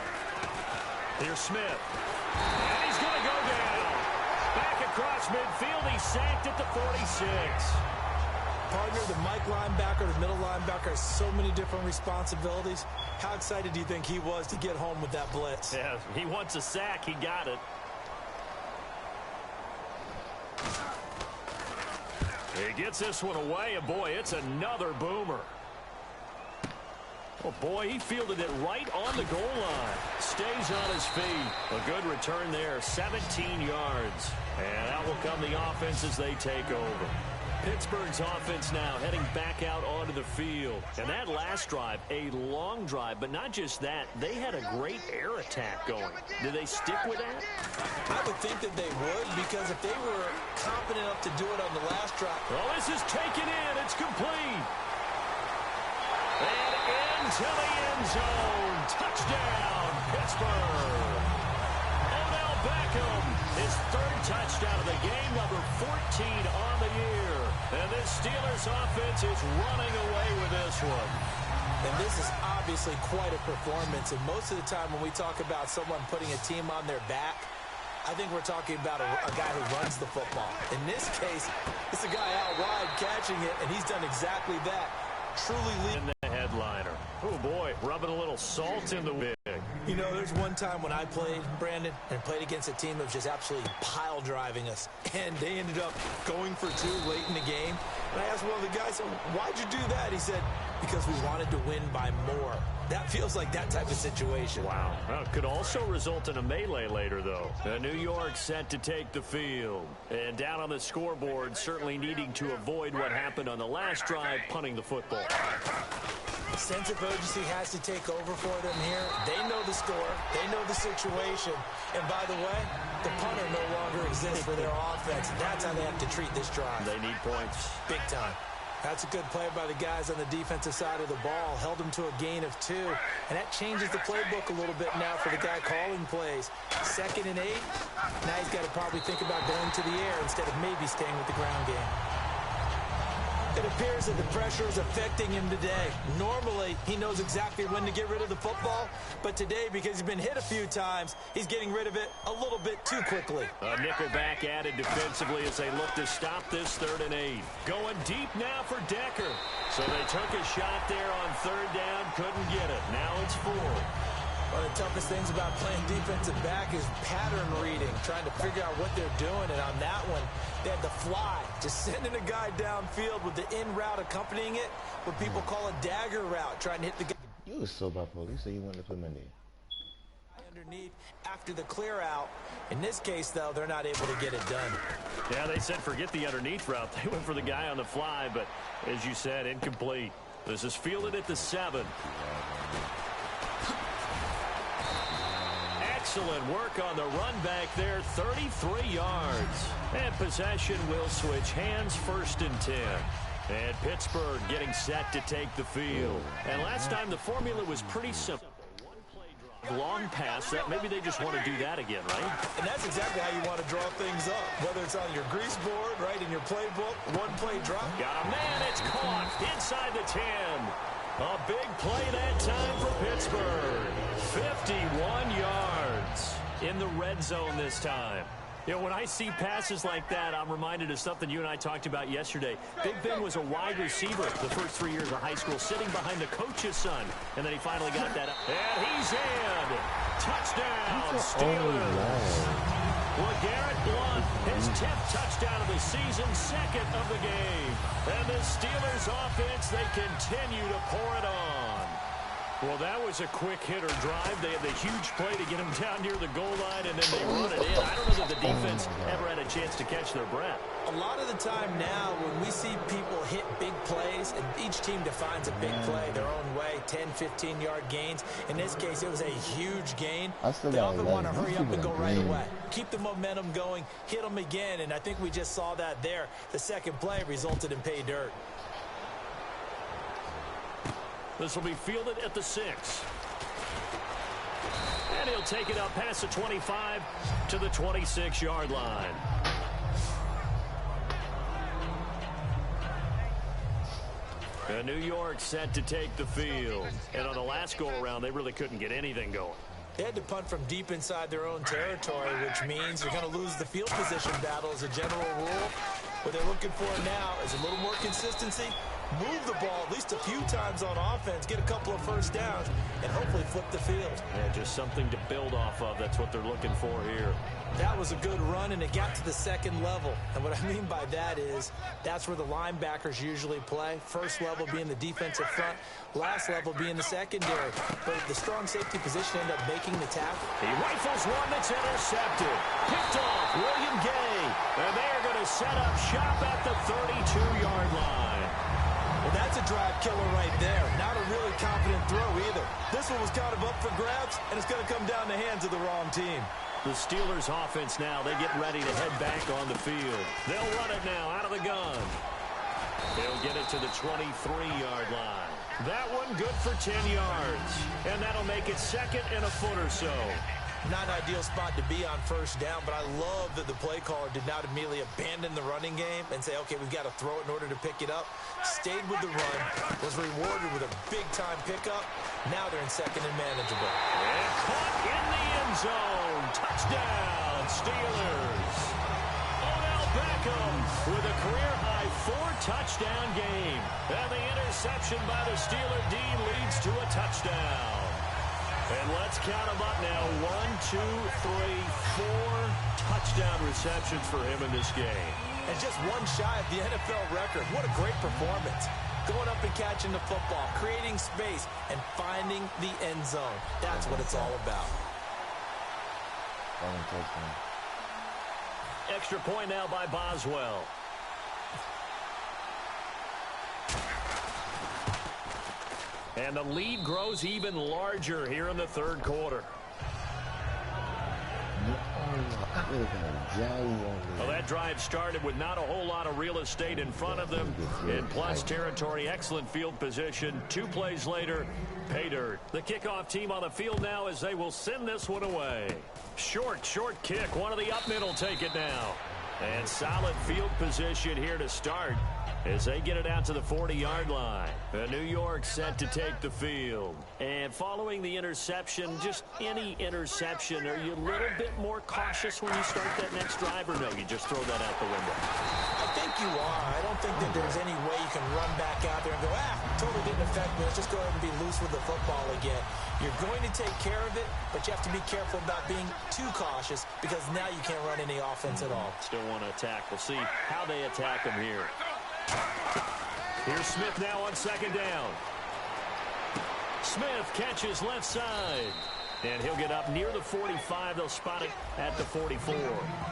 [SPEAKER 2] Here's Smith. And he's going to go down. Back across midfield. He's sacked at the 46.
[SPEAKER 3] Partner, the Mike linebacker, the middle linebacker has so many different responsibilities. How excited do you think he was to get home with that blitz?
[SPEAKER 2] Yeah, he wants a sack. He got it. He gets this one away, and boy, it's another boomer. Oh, boy, he fielded it right on the goal line. Stays on his feet. A good return there, 17 yards. And out will come the offense as they take over. Pittsburgh's offense now heading back out onto the field. And that last drive, a long drive, but not just that. They had a great air attack going. Did they stick with that?
[SPEAKER 3] I would think that they would, because if they were confident enough to do it on the last drive.
[SPEAKER 2] Well, this is taken in. It's complete. And into the end zone. Touchdown, Pittsburgh. Odell Beckham, his 3rd touchdown of the game, number 14 on the year. And this Steelers offense is running away with this one.
[SPEAKER 3] And this is obviously quite a performance. And most of the time when we talk about someone putting a team on their back, I think we're talking about a guy who runs the football. In this case, it's a guy out wide catching it, and he's done exactly that. Truly leading.
[SPEAKER 2] The headliner. Oh, boy, rubbing a little salt in the wind.
[SPEAKER 3] You know, there's one time when I played, Brandon, and played against a team that was just absolutely pile driving us. And they ended up going for two late in the game. And I asked one of the guys, why'd you do that? He said, because we wanted to win by more. That feels like that type of situation.
[SPEAKER 2] Wow. Well, it could also result in a melee later, though. New York set to take the field. And down on the scoreboard, certainly needing to avoid what happened on the last drive, punting the football.
[SPEAKER 3] Sense of urgency has to take over for them here. They know the score. They know the situation. And by the way, the punter no longer exists for their offense. That's how they have to treat this drive.
[SPEAKER 2] They need points.
[SPEAKER 3] Big time. That's a good play by the guys on the defensive side of the ball. Held them to a gain of 2. And that changes the playbook a little bit now for the guy calling plays. 2nd and 8. Now he's got to probably think about going to the air instead of maybe staying with the ground game. It appears that the pressure is affecting him today. Normally, he knows exactly when to get rid of the football, but today, because he's been hit a few times, he's getting rid of it a little bit too quickly.
[SPEAKER 2] A nickel back added defensively as they look to stop this 3rd and 8. Going deep now for Decker. So they took a shot there on 3rd down, couldn't get it. Now it's 4.
[SPEAKER 3] One of the toughest things about playing defensive back is pattern reading, trying to figure out what they're doing. And on that one, they had the fly, just sending a guy downfield with the in route accompanying it, what people call a dagger route, trying to hit the guy.
[SPEAKER 1] You was so bipolar. You said you wanted to put him in there.
[SPEAKER 3] Underneath after the clear out. In this case, though, they're not able to get it done.
[SPEAKER 2] Yeah, they said forget the underneath route. They went for the guy on the fly, but as you said, incomplete. This is fielded at the 7. Excellent work on the run back there, 33 yards. And possession will switch hands, 1st and 10. And Pittsburgh getting set to take the field. And last time the formula was pretty simple. Long pass, that maybe they just want to do that again, right?
[SPEAKER 3] And that's exactly how you want to draw things up. Whether it's on your grease board, right, in your playbook, one play drop.
[SPEAKER 2] Got a man, it's caught inside the 10. A big play that time for Pittsburgh. 51 yards in the red zone this time. You know, when I see passes like that, I'm reminded of something you and I talked about yesterday. Big Ben was a wide receiver the first 3 years of high school, sitting behind the coach's son, and then he finally got that up. And he's in. Touchdown, Steelers. Well, Garrett Blunt, his 10th touchdown of the season, 2nd of the game. And the Steelers offense, they continue to pour it on. Well, that was a quick hitter drive. They had the huge play to get him down near the goal line, and then they run it in. I don't know that the defense ever had a chance to catch their breath.
[SPEAKER 3] A lot of the time now, when we see people hit big plays, and each team defines a big play their own way, 10, 15-yard gains. In this case, it was a huge gain. They often want to hurry up and go right away. Keep the momentum going, hit them again, and I think we just saw that there. The second play resulted in pay dirt.
[SPEAKER 2] This will be fielded at the 6. And he'll take it up past the 25 to the 26-yard line. And New York set to take the field. And on the last go-around, they really couldn't get anything going.
[SPEAKER 3] They had to punt from deep inside their own territory, which means they're going to lose the field position battle as a general rule. What they're looking for now is a little more consistency, move the ball at least a few times on offense, get a couple of first downs, and hopefully flip the field.
[SPEAKER 2] Yeah, just something to build off of. That's what they're looking for here.
[SPEAKER 3] That was a good run, and it got to the 2nd level. And what I mean by that is that's where the linebackers usually play. First level being the defensive front, last level being the secondary. But the strong safety position ended up making the tackle.
[SPEAKER 2] He rifles one that's intercepted. Picked off William Gay. And they're going to set up shop at the 32-yard line.
[SPEAKER 3] Well, that's a drive killer right there. Not a really confident throw either. This one was kind of up for grabs, and it's going to come down the hands of the wrong team.
[SPEAKER 2] The Steelers offense now, they get ready to head back on the field. They'll run it now out of the gun. They'll get it to the 23-yard line. That one good for 10 yards. And that'll make it 2nd and a foot or so.
[SPEAKER 3] Not an ideal spot to be on first down, but I love that the play caller did not immediately abandon the running game and say, okay, we've got to throw it in order to pick it up. Stayed with the run, was rewarded with a big-time pickup. Now they're in 2nd and manageable.
[SPEAKER 2] And caught in the end zone. Touchdown, Steelers. Odell Beckham with a career-high 4-touchdown game. And the interception by the Steeler D leads to a touchdown. And let's count them up now. 1, 2, 3, 4 touchdown receptions for him in this game.
[SPEAKER 3] And just one shy of the NFL record. What a great performance. Going up and catching the football, creating space, and finding the end zone. That's what it's all about.
[SPEAKER 2] Extra point now by Boswell. And the lead grows even larger here in the third quarter. Well, that drive started with not a whole lot of real estate in front of them. In plus territory, excellent field position. 2 plays later, pay dirt. The kickoff team on the field now as they will send this one away. Short kick. One of the up middle take it now. And solid field position here to start as they get it out to the 40-yard line. New York set to take the field. And following the interception, just any interception, are you a little bit more cautious when you start that next drive, or no, you just throw that out the window?
[SPEAKER 3] I think you are. I don't think that there's any way you can run back out there and go, totally didn't affect me. Let's just go ahead and be loose with the football again. You're going to take care of it, but you have to be careful about being too cautious because now you can't run any offense at all.
[SPEAKER 2] Still want to attack. We'll see how they attack him here. Here's Smith now on second down. Smith catches left side. And he'll get up near the 45. They'll spot it at the 44.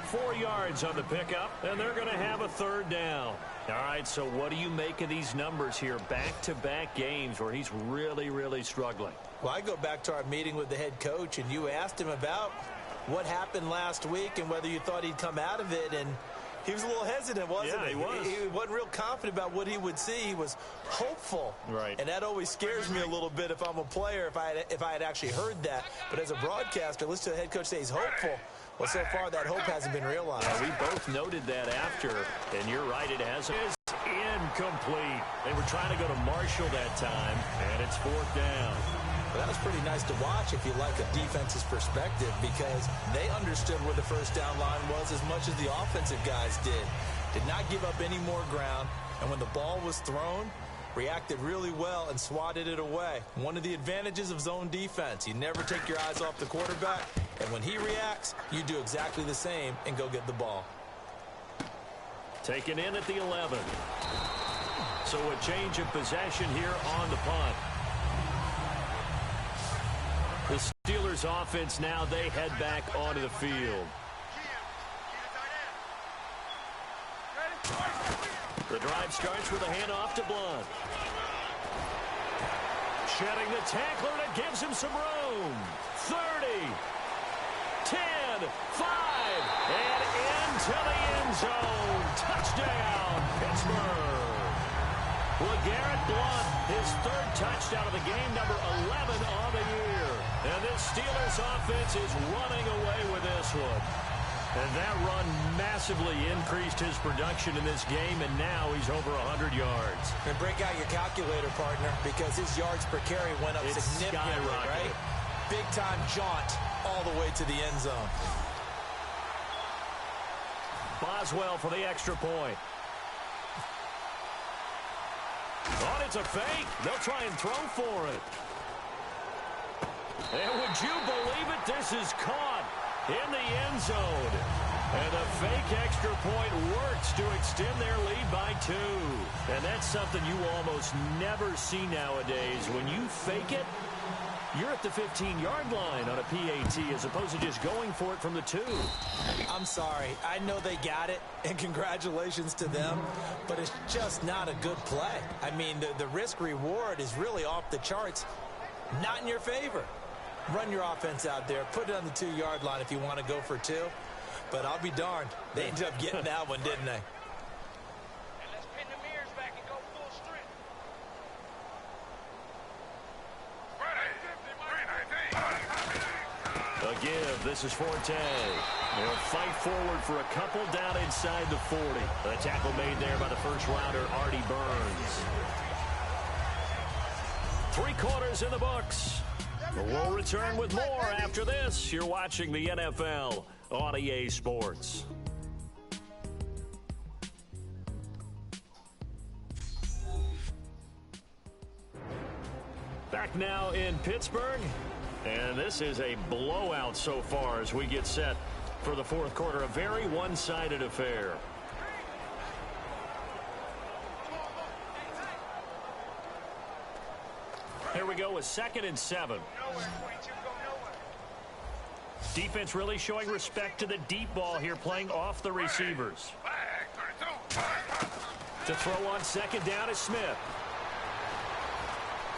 [SPEAKER 2] 4 yards on the pickup, and they're going to have a third down. All right, so what do you make of these numbers here? Back-to-back games where he's really, really struggling.
[SPEAKER 3] Well, I go back to our meeting with the head coach, and you asked him about what happened last week and whether you thought he'd come out of it, and he was a little hesitant, wasn't he?
[SPEAKER 2] Yeah, he was.
[SPEAKER 3] He wasn't real confident about what he would see. He was hopeful.
[SPEAKER 2] Right.
[SPEAKER 3] And that always scares me a little bit if I'm a player, if I had actually heard that. But as a broadcaster, listen to the head coach say he's hopeful. Well, so far, that hope hasn't been realized.
[SPEAKER 2] Yeah, we both noted that after, and you're right, it hasn't. It's incomplete. They were trying to go to Marshall that time, and it's 4th down.
[SPEAKER 3] Well, that was pretty nice to watch if you like a defense's perspective because they understood where the first down line was as much as the offensive guys did. Did not give up any more ground, and when the ball was thrown, reacted really well and swatted it away. One of the advantages of zone defense, you never take your eyes off the quarterback, and when he reacts, you do exactly the same and go get the ball.
[SPEAKER 2] Taken in at the 11. So a change of possession here on the punt. The Steelers offense now, they head back onto the field. The drive starts with a handoff to Blunt. Shedding the tackler, and it gives him some room. 30, 10, 5, and into the end zone. Touchdown, Pittsburgh. LeGarrette Blunt, his 3rd touchdown of the game, number 11 on the year. And this Steelers offense is running away with this one. And that run massively increased his production in this game, and now he's over 100 yards.
[SPEAKER 3] And break out your calculator, partner, because his yards per carry went up significantly, right? Big-time jaunt all the way to the end zone.
[SPEAKER 2] Boswell for the extra point. Oh, it's a fake. They'll try and throw for it. And would you believe it? This is caught in the end zone. And the fake extra point works to extend their lead by 2. And that's something you almost never see nowadays. When you fake it, you're at the 15-yard line on a PAT as opposed to just going for it from the 2.
[SPEAKER 3] I'm sorry. I know they got it, and congratulations to them, but it's just not a good play. I mean, the risk-reward is really off the charts, not in your favor. Run your offense out there. Put it on the 2-yard line if you want to go for 2. But I'll be darned. They ended up getting that one, didn't they?
[SPEAKER 5] Let's pin the mirrors back and go full strength.
[SPEAKER 2] A give. This is Forte. They'll fight forward for a couple down inside the 40. The tackle made there by the first-rounder, Artie Burns. 3 quarters in the books. We'll return with more after this. You're watching the NFL on EA Sports. Back now in Pittsburgh, and this is a blowout so far as we get set for the fourth quarter. A very one-sided affair. Here we go with 2nd and 7. Defense really showing respect to the deep ball here, playing off the receivers. To throw on 2nd down is Smith.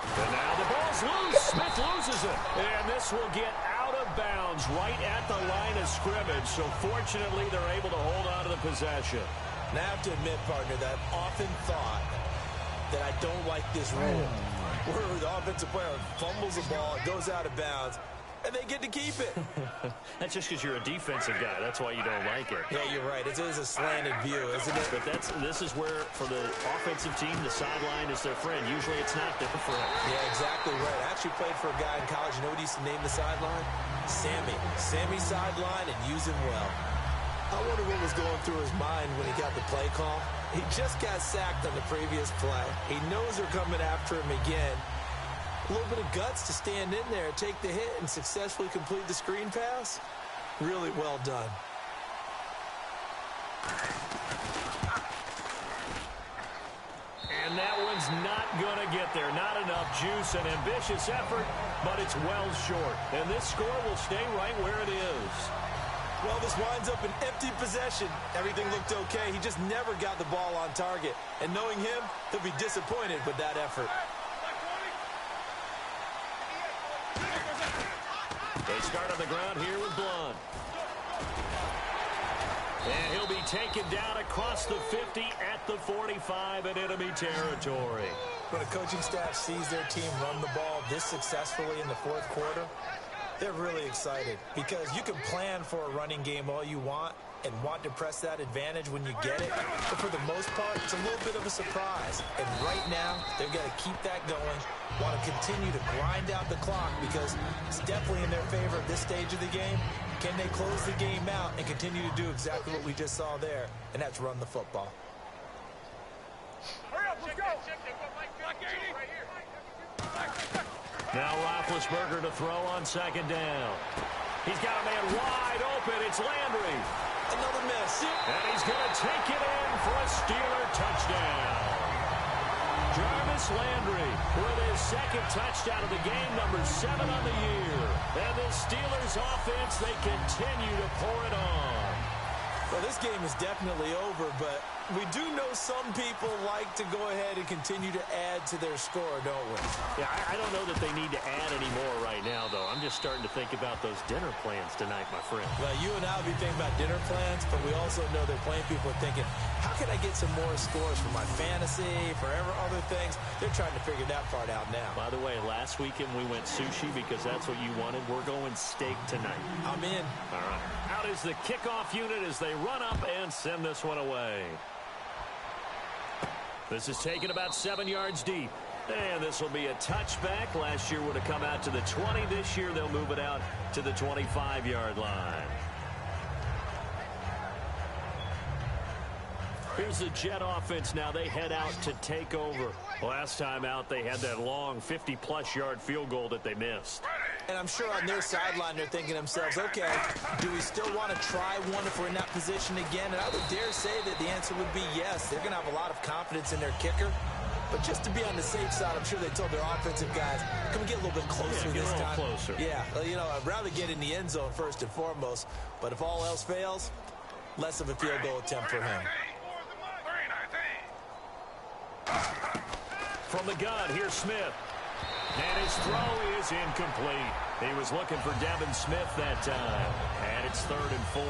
[SPEAKER 2] And now the ball's loose. Smith loses it. And this will get out of bounds right at the line of scrimmage. So fortunately, they're able to hold on to the possession.
[SPEAKER 3] And I have to admit, partner, that I've often thought that I don't like this rule, where the offensive player fumbles the ball, it goes out of bounds, and they get to keep it.
[SPEAKER 2] That's just because you're a defensive guy. That's why you don't like it.
[SPEAKER 3] Yeah, you're right. It is a slanted view, isn't it?
[SPEAKER 2] But this is where, for the offensive team, the sideline is their friend. Usually it's not their friend.
[SPEAKER 3] Yeah, exactly right. I actually played for a guy in college. You know what he used to name the sideline? Sammy. Sammy sideline, and use him well. I wonder what was going through his mind when he got the play call. He just got sacked on the previous play. He knows they're coming after him again. A little bit of guts to stand in there, take the hit, and successfully complete the screen pass. Really well done.
[SPEAKER 2] And that one's not going to get there. Not enough juice, an ambitious effort, but it's well short. And this score will stay right where it is.
[SPEAKER 3] Well, this winds up an empty possession. Everything looked okay. He just never got the ball on target. And knowing him, he'll be disappointed with that effort.
[SPEAKER 2] They start on the ground here with Blunt. And he'll be taken down across the 50 at the 45 in enemy territory.
[SPEAKER 3] When a coaching staff sees their team run the ball this successfully in the fourth quarter, they're really excited, because you can plan for a running game all you want and want to press that advantage when you get it. But for the most part, it's a little bit of a surprise. And right now, they've got to keep that going, want to continue to grind out the clock, because it's definitely in their favor at this stage of the game. Can they close the game out and continue to do exactly what we just saw there, and that's run the football.
[SPEAKER 5] Hurry up, let's go.
[SPEAKER 2] Now Roethlisberger to throw on 2nd down. He's got a man wide open. It's Landry.
[SPEAKER 3] Another miss.
[SPEAKER 2] And he's going to take it in for a Steeler touchdown. Jarvis Landry with his 2nd touchdown of the game, number 7 on the year. And the Steelers offense, they continue to pour it on.
[SPEAKER 3] Well, this game is definitely over, but we do know some people like to go ahead and continue to add to their score, don't we?
[SPEAKER 2] Yeah, I don't know that they need to add any more right now, though. I'm just starting to think about those dinner plans tonight, my friend.
[SPEAKER 3] Well, you and I will be thinking about dinner plans, but we also know they're playing people are thinking, how can I get some more scores for my fantasy, for other things? They're trying to figure that part out now.
[SPEAKER 2] By the way, last weekend we went sushi because that's what you wanted. We're going steak tonight.
[SPEAKER 3] I'm in.
[SPEAKER 2] All right. Out is the kickoff unit as they run up and send this one away. This is taken about 7 yards deep. And this will be a touchback. Last year would have come out to the 20. This year they'll move it out to the 25-yard line. Here's the Jet offense now. They head out to take over. Last time out, they had that long 50-plus yard field goal that they missed.
[SPEAKER 3] And I'm sure on their sideline they're thinking to themselves, okay, do we still want to try one if we're in that position again? And I would dare say that the answer would be yes. They're going to have a lot of confidence in their kicker. But just to be on the safe side, I'm sure they told their offensive guys, can we get a little bit closer this time?
[SPEAKER 2] Closer.
[SPEAKER 3] Yeah, well, you know, I'd rather get in the end zone first and foremost. But if all else fails, less of a field goal attempt for him.
[SPEAKER 2] From the gun, here's Smith. And his throw is incomplete. He was looking for Devin Smith that time. And it's 3rd and 4.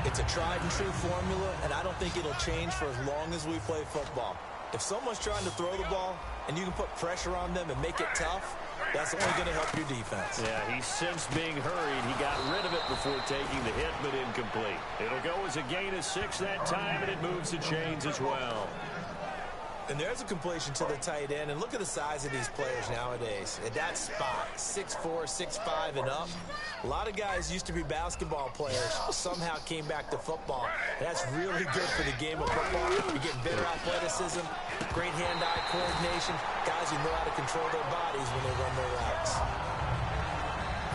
[SPEAKER 3] It's a tried-and-true formula, and I don't think it'll change for as long as we play football. If someone's trying to throw the ball and you can put pressure on them and make it tough, that's only going to help your defense.
[SPEAKER 2] Yeah, he sensed being hurried. He got rid of it before taking the hit, but incomplete. It'll go as a gain of 6 that time, and it moves the chains as well.
[SPEAKER 3] And there's a completion to the tight end. And look at the size of these players nowadays. At that spot, 6'4", 6'5", and up. A lot of guys used to be basketball players, somehow came back to football. That's really good for the game of football. You get better athleticism, great hand-eye coordination, guys who know how to control their bodies when they run their routes.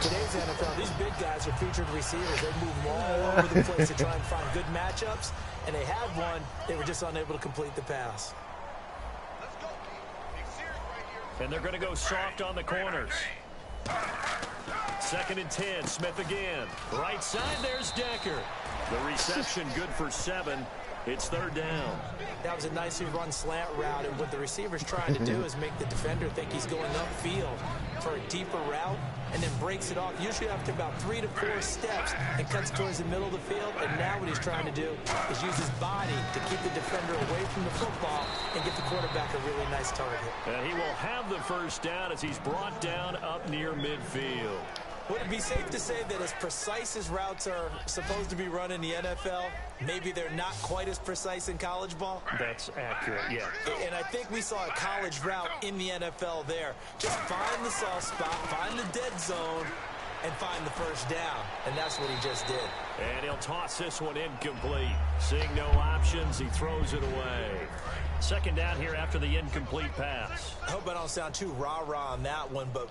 [SPEAKER 3] Today's NFL, these big guys are featured receivers. They move all over the place to try and find good matchups, and they had one. They were just unable to complete the pass.
[SPEAKER 2] And they're going to go soft on the corners. 2nd and 10, Smith again. Right side, there's Decker. The reception good for 7. It's 3rd down.
[SPEAKER 3] That was a nicely run slant route, and what the receiver's trying to do is make the defender think he's going upfield for a deeper route, and then breaks it off, usually after about 3 to 4 steps, and cuts towards the middle of the field. And now what he's trying to do is use his body to keep the defender away from the football and get the quarterback a really nice target.
[SPEAKER 2] And he will have the 1st down as he's brought down up near midfield.
[SPEAKER 3] Would it be safe to say that as precise as routes are supposed to be run in the NFL, maybe they're not quite as precise in college ball?
[SPEAKER 2] That's accurate, yeah.
[SPEAKER 3] And I think we saw a college route in the NFL there. Just find the soft spot, find the dead zone, and find the 1st down. And that's what he just did.
[SPEAKER 2] And he'll toss this one incomplete. Seeing no options, he throws it away. 2nd down here after the incomplete pass.
[SPEAKER 3] I hope I don't sound too rah-rah on that one, but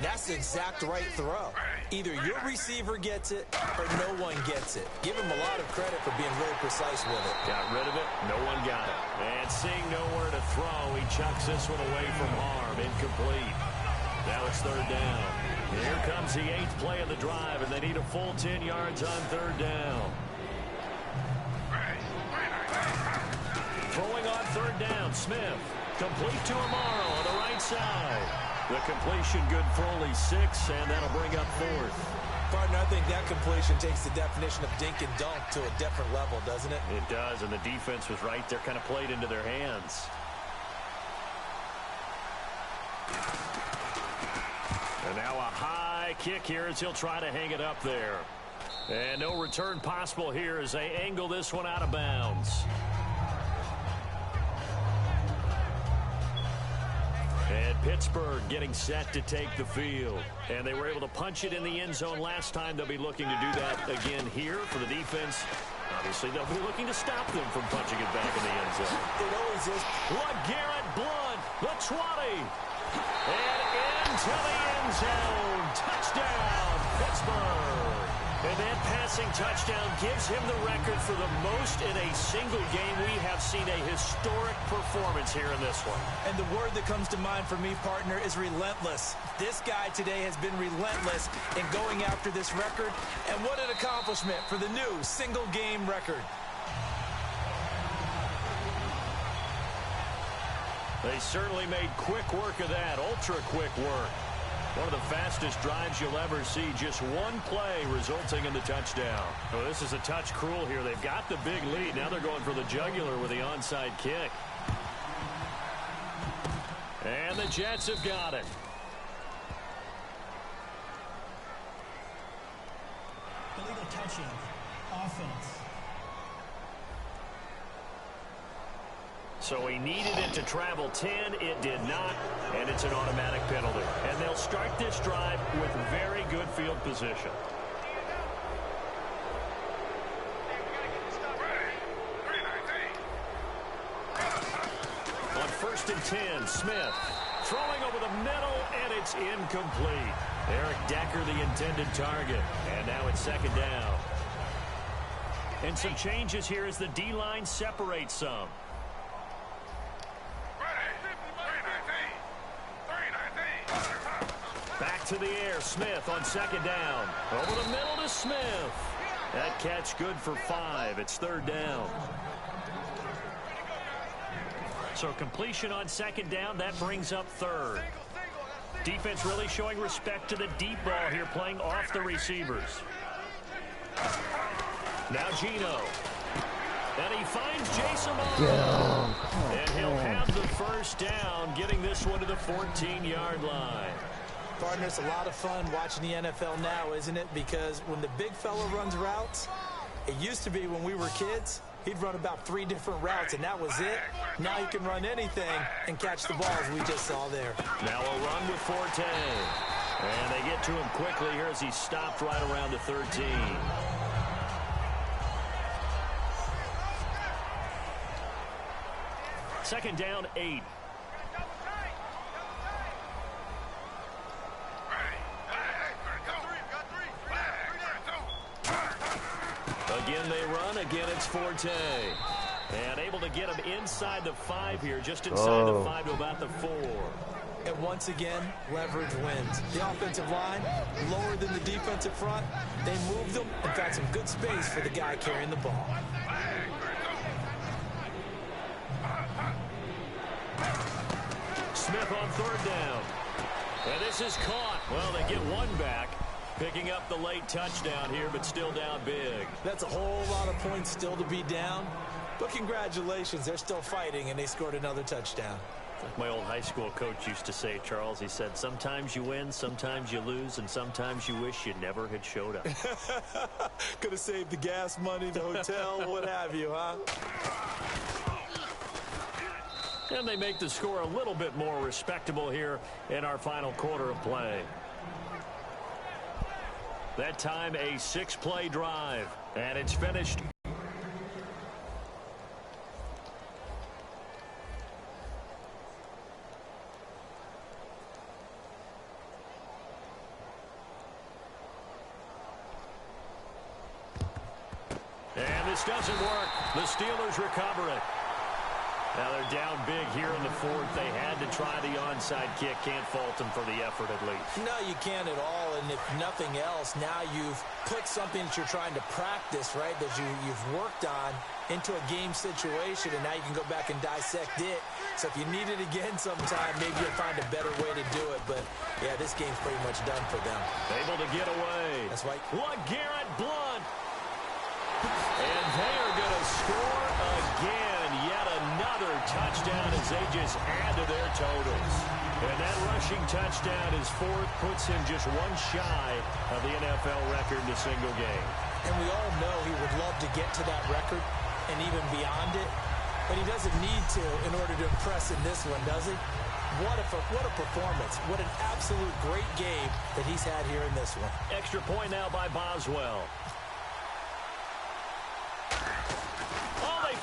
[SPEAKER 3] that's the exact right throw. Either your receiver gets it or no one gets it. Give him a lot of credit for being really precise with it.
[SPEAKER 2] Got rid of it. No one got it. And seeing nowhere to throw, he chucks this one away from harm. Incomplete. Now it's 3rd down. Here comes the 8th play of the drive, and they need a full 10 yards on 3rd down. Throwing on 3rd down, Smith. Complete to Amaro on the right side. The completion good for only 6, and that'll bring up 4th.
[SPEAKER 3] Partner, I think that completion takes the definition of dink and dunk to a different level, doesn't it?
[SPEAKER 2] It does, and the defense was right there, kind of played into their hands. And now a high kick here as he'll try to hang it up there. And no return possible here as they angle this one out of bounds. And Pittsburgh getting set to take the field. And they were able to punch it in the end zone last time. They'll be looking to do that again here for the defense. Obviously, they'll be looking to stop them from punching it back in the end zone.
[SPEAKER 3] It always is.
[SPEAKER 2] LeGarrette Blount, the 20. And into the end zone. Touchdown, Pittsburgh. And that passing touchdown gives him the record for the most in a single game. We have seen a historic performance here in this one.
[SPEAKER 3] And the word that comes to mind for me, partner, is relentless. This guy today has been relentless in going after this record. And what an accomplishment for the new single-game record.
[SPEAKER 2] They certainly made quick work of that, ultra-quick work. One of the fastest drives you'll ever see. Just one play resulting in the touchdown. Oh, this is a touch cruel here. They've got the big lead. Now they're going for the jugular with the onside kick. And the Jets have got it.
[SPEAKER 4] Illegal touching. Offense.
[SPEAKER 2] So he needed it to travel 10. It did not, and it's an automatic penalty. And they'll start this drive with very good field position. On 1st and 10, Smith throwing over the middle, and it's incomplete. Eric Decker, the intended target. And now it's 2nd down. And some changes here as the D-line separates some. Back to the air, Smith on 2nd down. Over the middle to Smith. That catch good for 5. It's 3rd down. So completion on 2nd down, that brings up 3rd. Defense really showing respect to the deep ball here, playing off the receivers. Now Gino. And he finds Jason Amaro. And he'll have the 1st down, getting this one to the 14-yard line.
[SPEAKER 3] Partner, it's a lot of fun watching the NFL now, isn't it? Because when the big fella runs routes, it used to be when we were kids, He'd run about 3 different routes, and that was it. Now he can run anything and catch the ball, as we just saw there.
[SPEAKER 2] Now a run with Forte. And they get to him quickly here as he stopped right around the 13. Second down, 8. Again they run. Again it's Forte. And able to get him inside the 5 here, just inside the 5 to about the 4.
[SPEAKER 3] And once again, leverage wins. The offensive line, lower than the defensive front. They moved them and got some good space for the guy carrying the ball.
[SPEAKER 2] Smith on 3rd down. And this is caught. Well, they get 1 back. Picking up the late touchdown here, but still down big.
[SPEAKER 3] That's a whole lot of points still to be down. But congratulations, they're still fighting, and they scored another touchdown.
[SPEAKER 2] Like my old high school coach used to say, Charles, he said, sometimes you win, sometimes you lose, and sometimes you wish you never had showed up.
[SPEAKER 3] Could have saved the gas money, the hotel, what have you, huh?
[SPEAKER 2] And they make the score a little bit more respectable here in our final quarter of play. That time a 6-play drive, and it's finished. And this doesn't work. The Steelers recover it. Now they're down big here in the 4th. They had to try the onside kick. Can't fault them for the effort at least.
[SPEAKER 3] No, you can't at all. And if nothing else, now you've put something that you're trying to practice, right, that you've worked on into a game situation, and now you can go back and dissect it. So if you need it again sometime, maybe you'll find a better way to do it. But, yeah, this game's pretty much done for them.
[SPEAKER 2] Able to get away.
[SPEAKER 3] That's right.
[SPEAKER 2] LeGarrette Blount. And they are going to score again. Yet another touchdown as they just add to their totals. And that rushing touchdown is 4th, puts him just 1 shy of the NFL record in a single game.
[SPEAKER 3] And we all know he would love to get to that record and even beyond it. But he doesn't need to in order to impress in this one, does he? What a performance. What an absolute great game that he's had here in this one.
[SPEAKER 2] Extra point now by Boswell.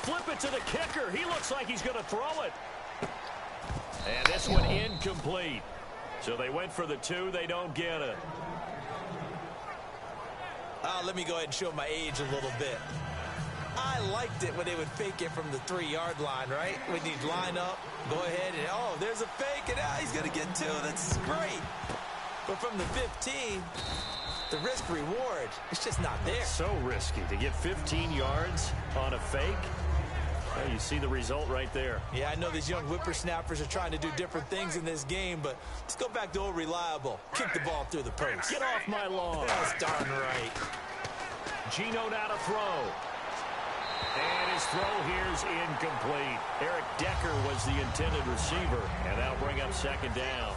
[SPEAKER 2] Flip it to the kicker. He looks like he's going to throw it. And this one incomplete. So they went for the 2. They don't get it.
[SPEAKER 3] Let me go ahead and show my age a little bit. I liked it when they would fake it from the 3-yard line, right? When you'd line up, go ahead, and, oh, there's a fake, and he's going to get 2. That's great. But from the 15, the risk-reward, it's just not there.
[SPEAKER 2] It's so risky to get 15 yards on a fake. Well, you see the result right there.
[SPEAKER 3] Yeah, I know these young whippersnappers are trying to do different things in this game, but let's go back to old reliable. Kick the ball through the post.
[SPEAKER 2] Get off my lawn.
[SPEAKER 3] That's darn right.
[SPEAKER 2] Gino now to throw. And his throw here is incomplete. Eric Decker was the intended receiver, and that'll bring up 2nd down.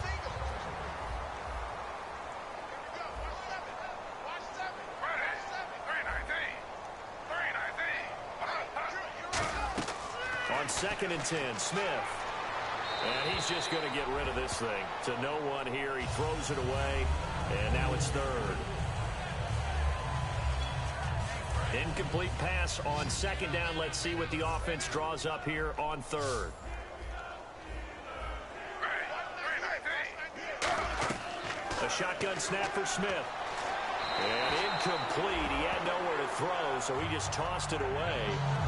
[SPEAKER 2] On 2nd and 10, Smith. And he's just going to get rid of this thing. To no one here. He throws it away. And now it's 3rd. Incomplete pass on 2nd down. Let's see what the offense draws up here on 3rd. A shotgun snap for Smith. And incomplete. He had nowhere to throw, so he just tossed it away.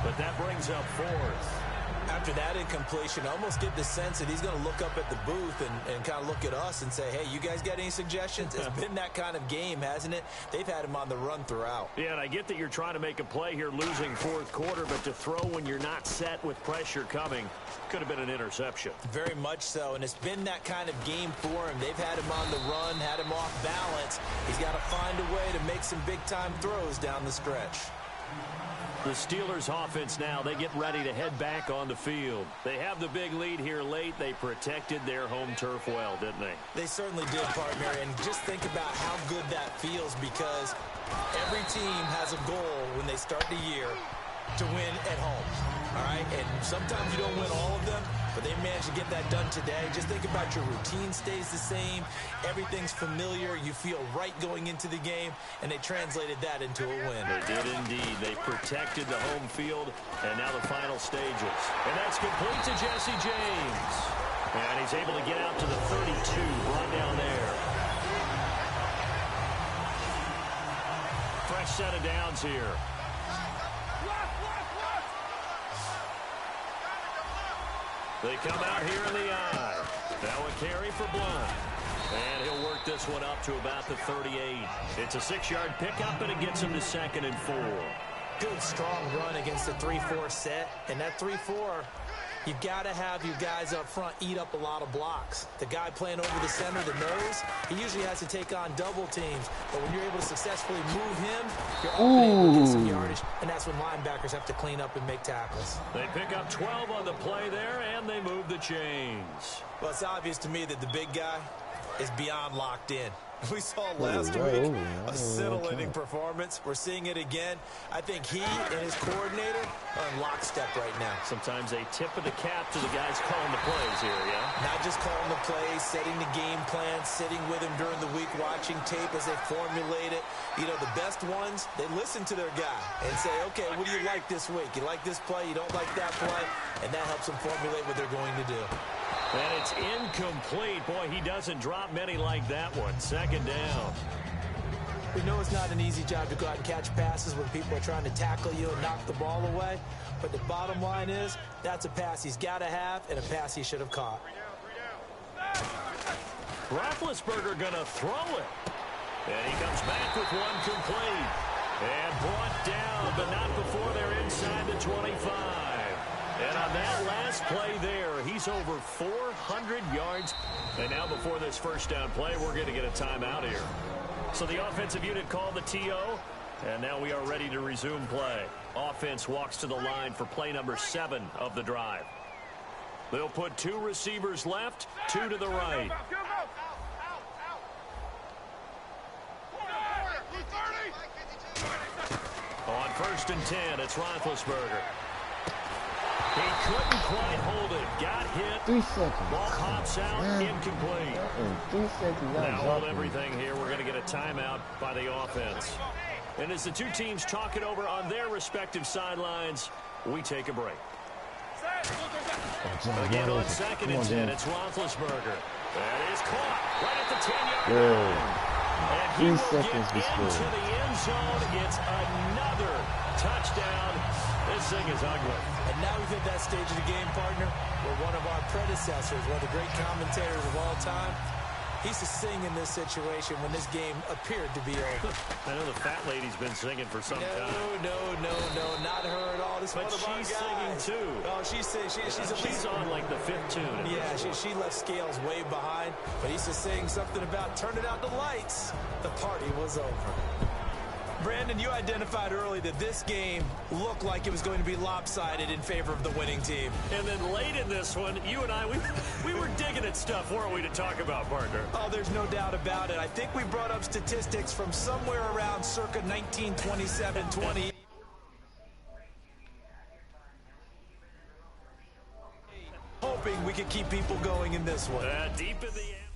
[SPEAKER 2] But that brings up 4th.
[SPEAKER 3] After that incompletion, I almost get the sense that he's going to look up at the booth and kind of look at us and say, hey, you guys got any suggestions? It's been that kind of game, hasn't it? They've had him on the run throughout.
[SPEAKER 2] Yeah, and I get that you're trying to make a play here losing 4th quarter, but to throw when you're not set with pressure coming could have been an interception.
[SPEAKER 3] Very much so, and it's been that kind of game for him. They've had him on the run, had him off balance. He's got to find a way to make some big-time throws down the stretch.
[SPEAKER 2] The Steelers offense now, they get ready to head back on the field. They have the big lead here late. They protected their home turf well, didn't they?
[SPEAKER 3] They certainly did, partner, and just think about how good that feels because every team has a goal when they start the year, to win at home. All right, and sometimes you don't win all of them, but they managed to get that done today. Just think about your routine stays the same. Everything's familiar. You feel right going into the game, and they translated that into a win.
[SPEAKER 2] They did indeed. They protected the home field, and now the final stages. And that's complete to Jesse James. And he's able to get out to the 32, right down there. Fresh set of downs here. They come out here in the eye. Now a carry for Blunt. And he'll work this one up to about the 38. It's a 6-yard pickup, and it gets him to 2nd and 4.
[SPEAKER 3] Good, strong run against the 3-4 set. And that 3-4, you've got to have your guys up front eat up a lot of blocks. The guy playing over the center, the nose, he usually has to take on double teams. But when you're able to successfully move him, you're often able to get some yardage. And that's when linebackers have to clean up and make tackles.
[SPEAKER 2] They pick up 12 on the play there, and they move the chains.
[SPEAKER 3] Well, it's obvious to me that the big guy is beyond locked in. We saw last week a scintillating performance. We're seeing it again. I think he and his coordinator are in lockstep right now.
[SPEAKER 2] Sometimes a tip of the cap to the guys calling the plays here, yeah?
[SPEAKER 3] Not just calling the plays, setting the game plan, sitting with him during the week, watching tape as they formulate it. You know, the best ones, they listen to their guy and say, okay, what do you like this week? You like this play? You don't like that play? And that helps them formulate what they're going to do.
[SPEAKER 2] And it's incomplete. Boy, he doesn't drop many like that one. 2nd down.
[SPEAKER 3] We know it's not an easy job to go out and catch passes when people are trying to tackle you and knock the ball away. But the bottom line is, that's a pass he's got to have and a pass he should have caught.
[SPEAKER 2] Roethlisberger going to throw it. And he comes back with one complete. And brought down, but not before they're inside the 25. And on that last play there, he's over 400 yards. And now before this first down play, we're going to get a timeout here. So the offensive unit called the TO, and now we are ready to resume play. Offense walks to the line for play number 7 of the drive. They'll put 2 receivers left, 2 to the right. On 1st and 10, it's Roethlisberger. He couldn't quite hold it. Got hit.
[SPEAKER 1] 3 seconds.
[SPEAKER 2] Ball pops out. Incomplete.
[SPEAKER 1] 3 seconds.
[SPEAKER 2] Now hold everything here. We're going to get a timeout by the offense. And as the two teams talk it over on their respective sidelines, we take a break. Again on 2nd and 10, it's Roethlisberger. That is caught right at the 10-yard line. And he will get into the end zone. It's another touchdown. This thing is ugly.
[SPEAKER 3] And now we've hit that stage of the game, partner, where one of our predecessors, one of the great commentators of all time, he used to sing in this situation when this game appeared to be over.
[SPEAKER 2] I know the fat lady's been singing for some time.
[SPEAKER 3] No, not her at all. This
[SPEAKER 2] but
[SPEAKER 3] one of our
[SPEAKER 2] she's
[SPEAKER 3] guys.
[SPEAKER 2] singing too.
[SPEAKER 3] Oh, she's
[SPEAKER 2] on like the 5th tune.
[SPEAKER 3] Yeah, she left Scales way behind, but he used to sing something about turning out the lights. The party was over. Brandon, you identified early that this game looked like it was going to be lopsided in favor of the winning team.
[SPEAKER 2] And then late in this one, you and I, we were digging at stuff, weren't we, to talk about, partner?
[SPEAKER 3] Oh, there's no doubt about it. I think we brought up statistics from somewhere around circa 1927-20. Hoping we could keep people going in this one.
[SPEAKER 2] Deep in the air.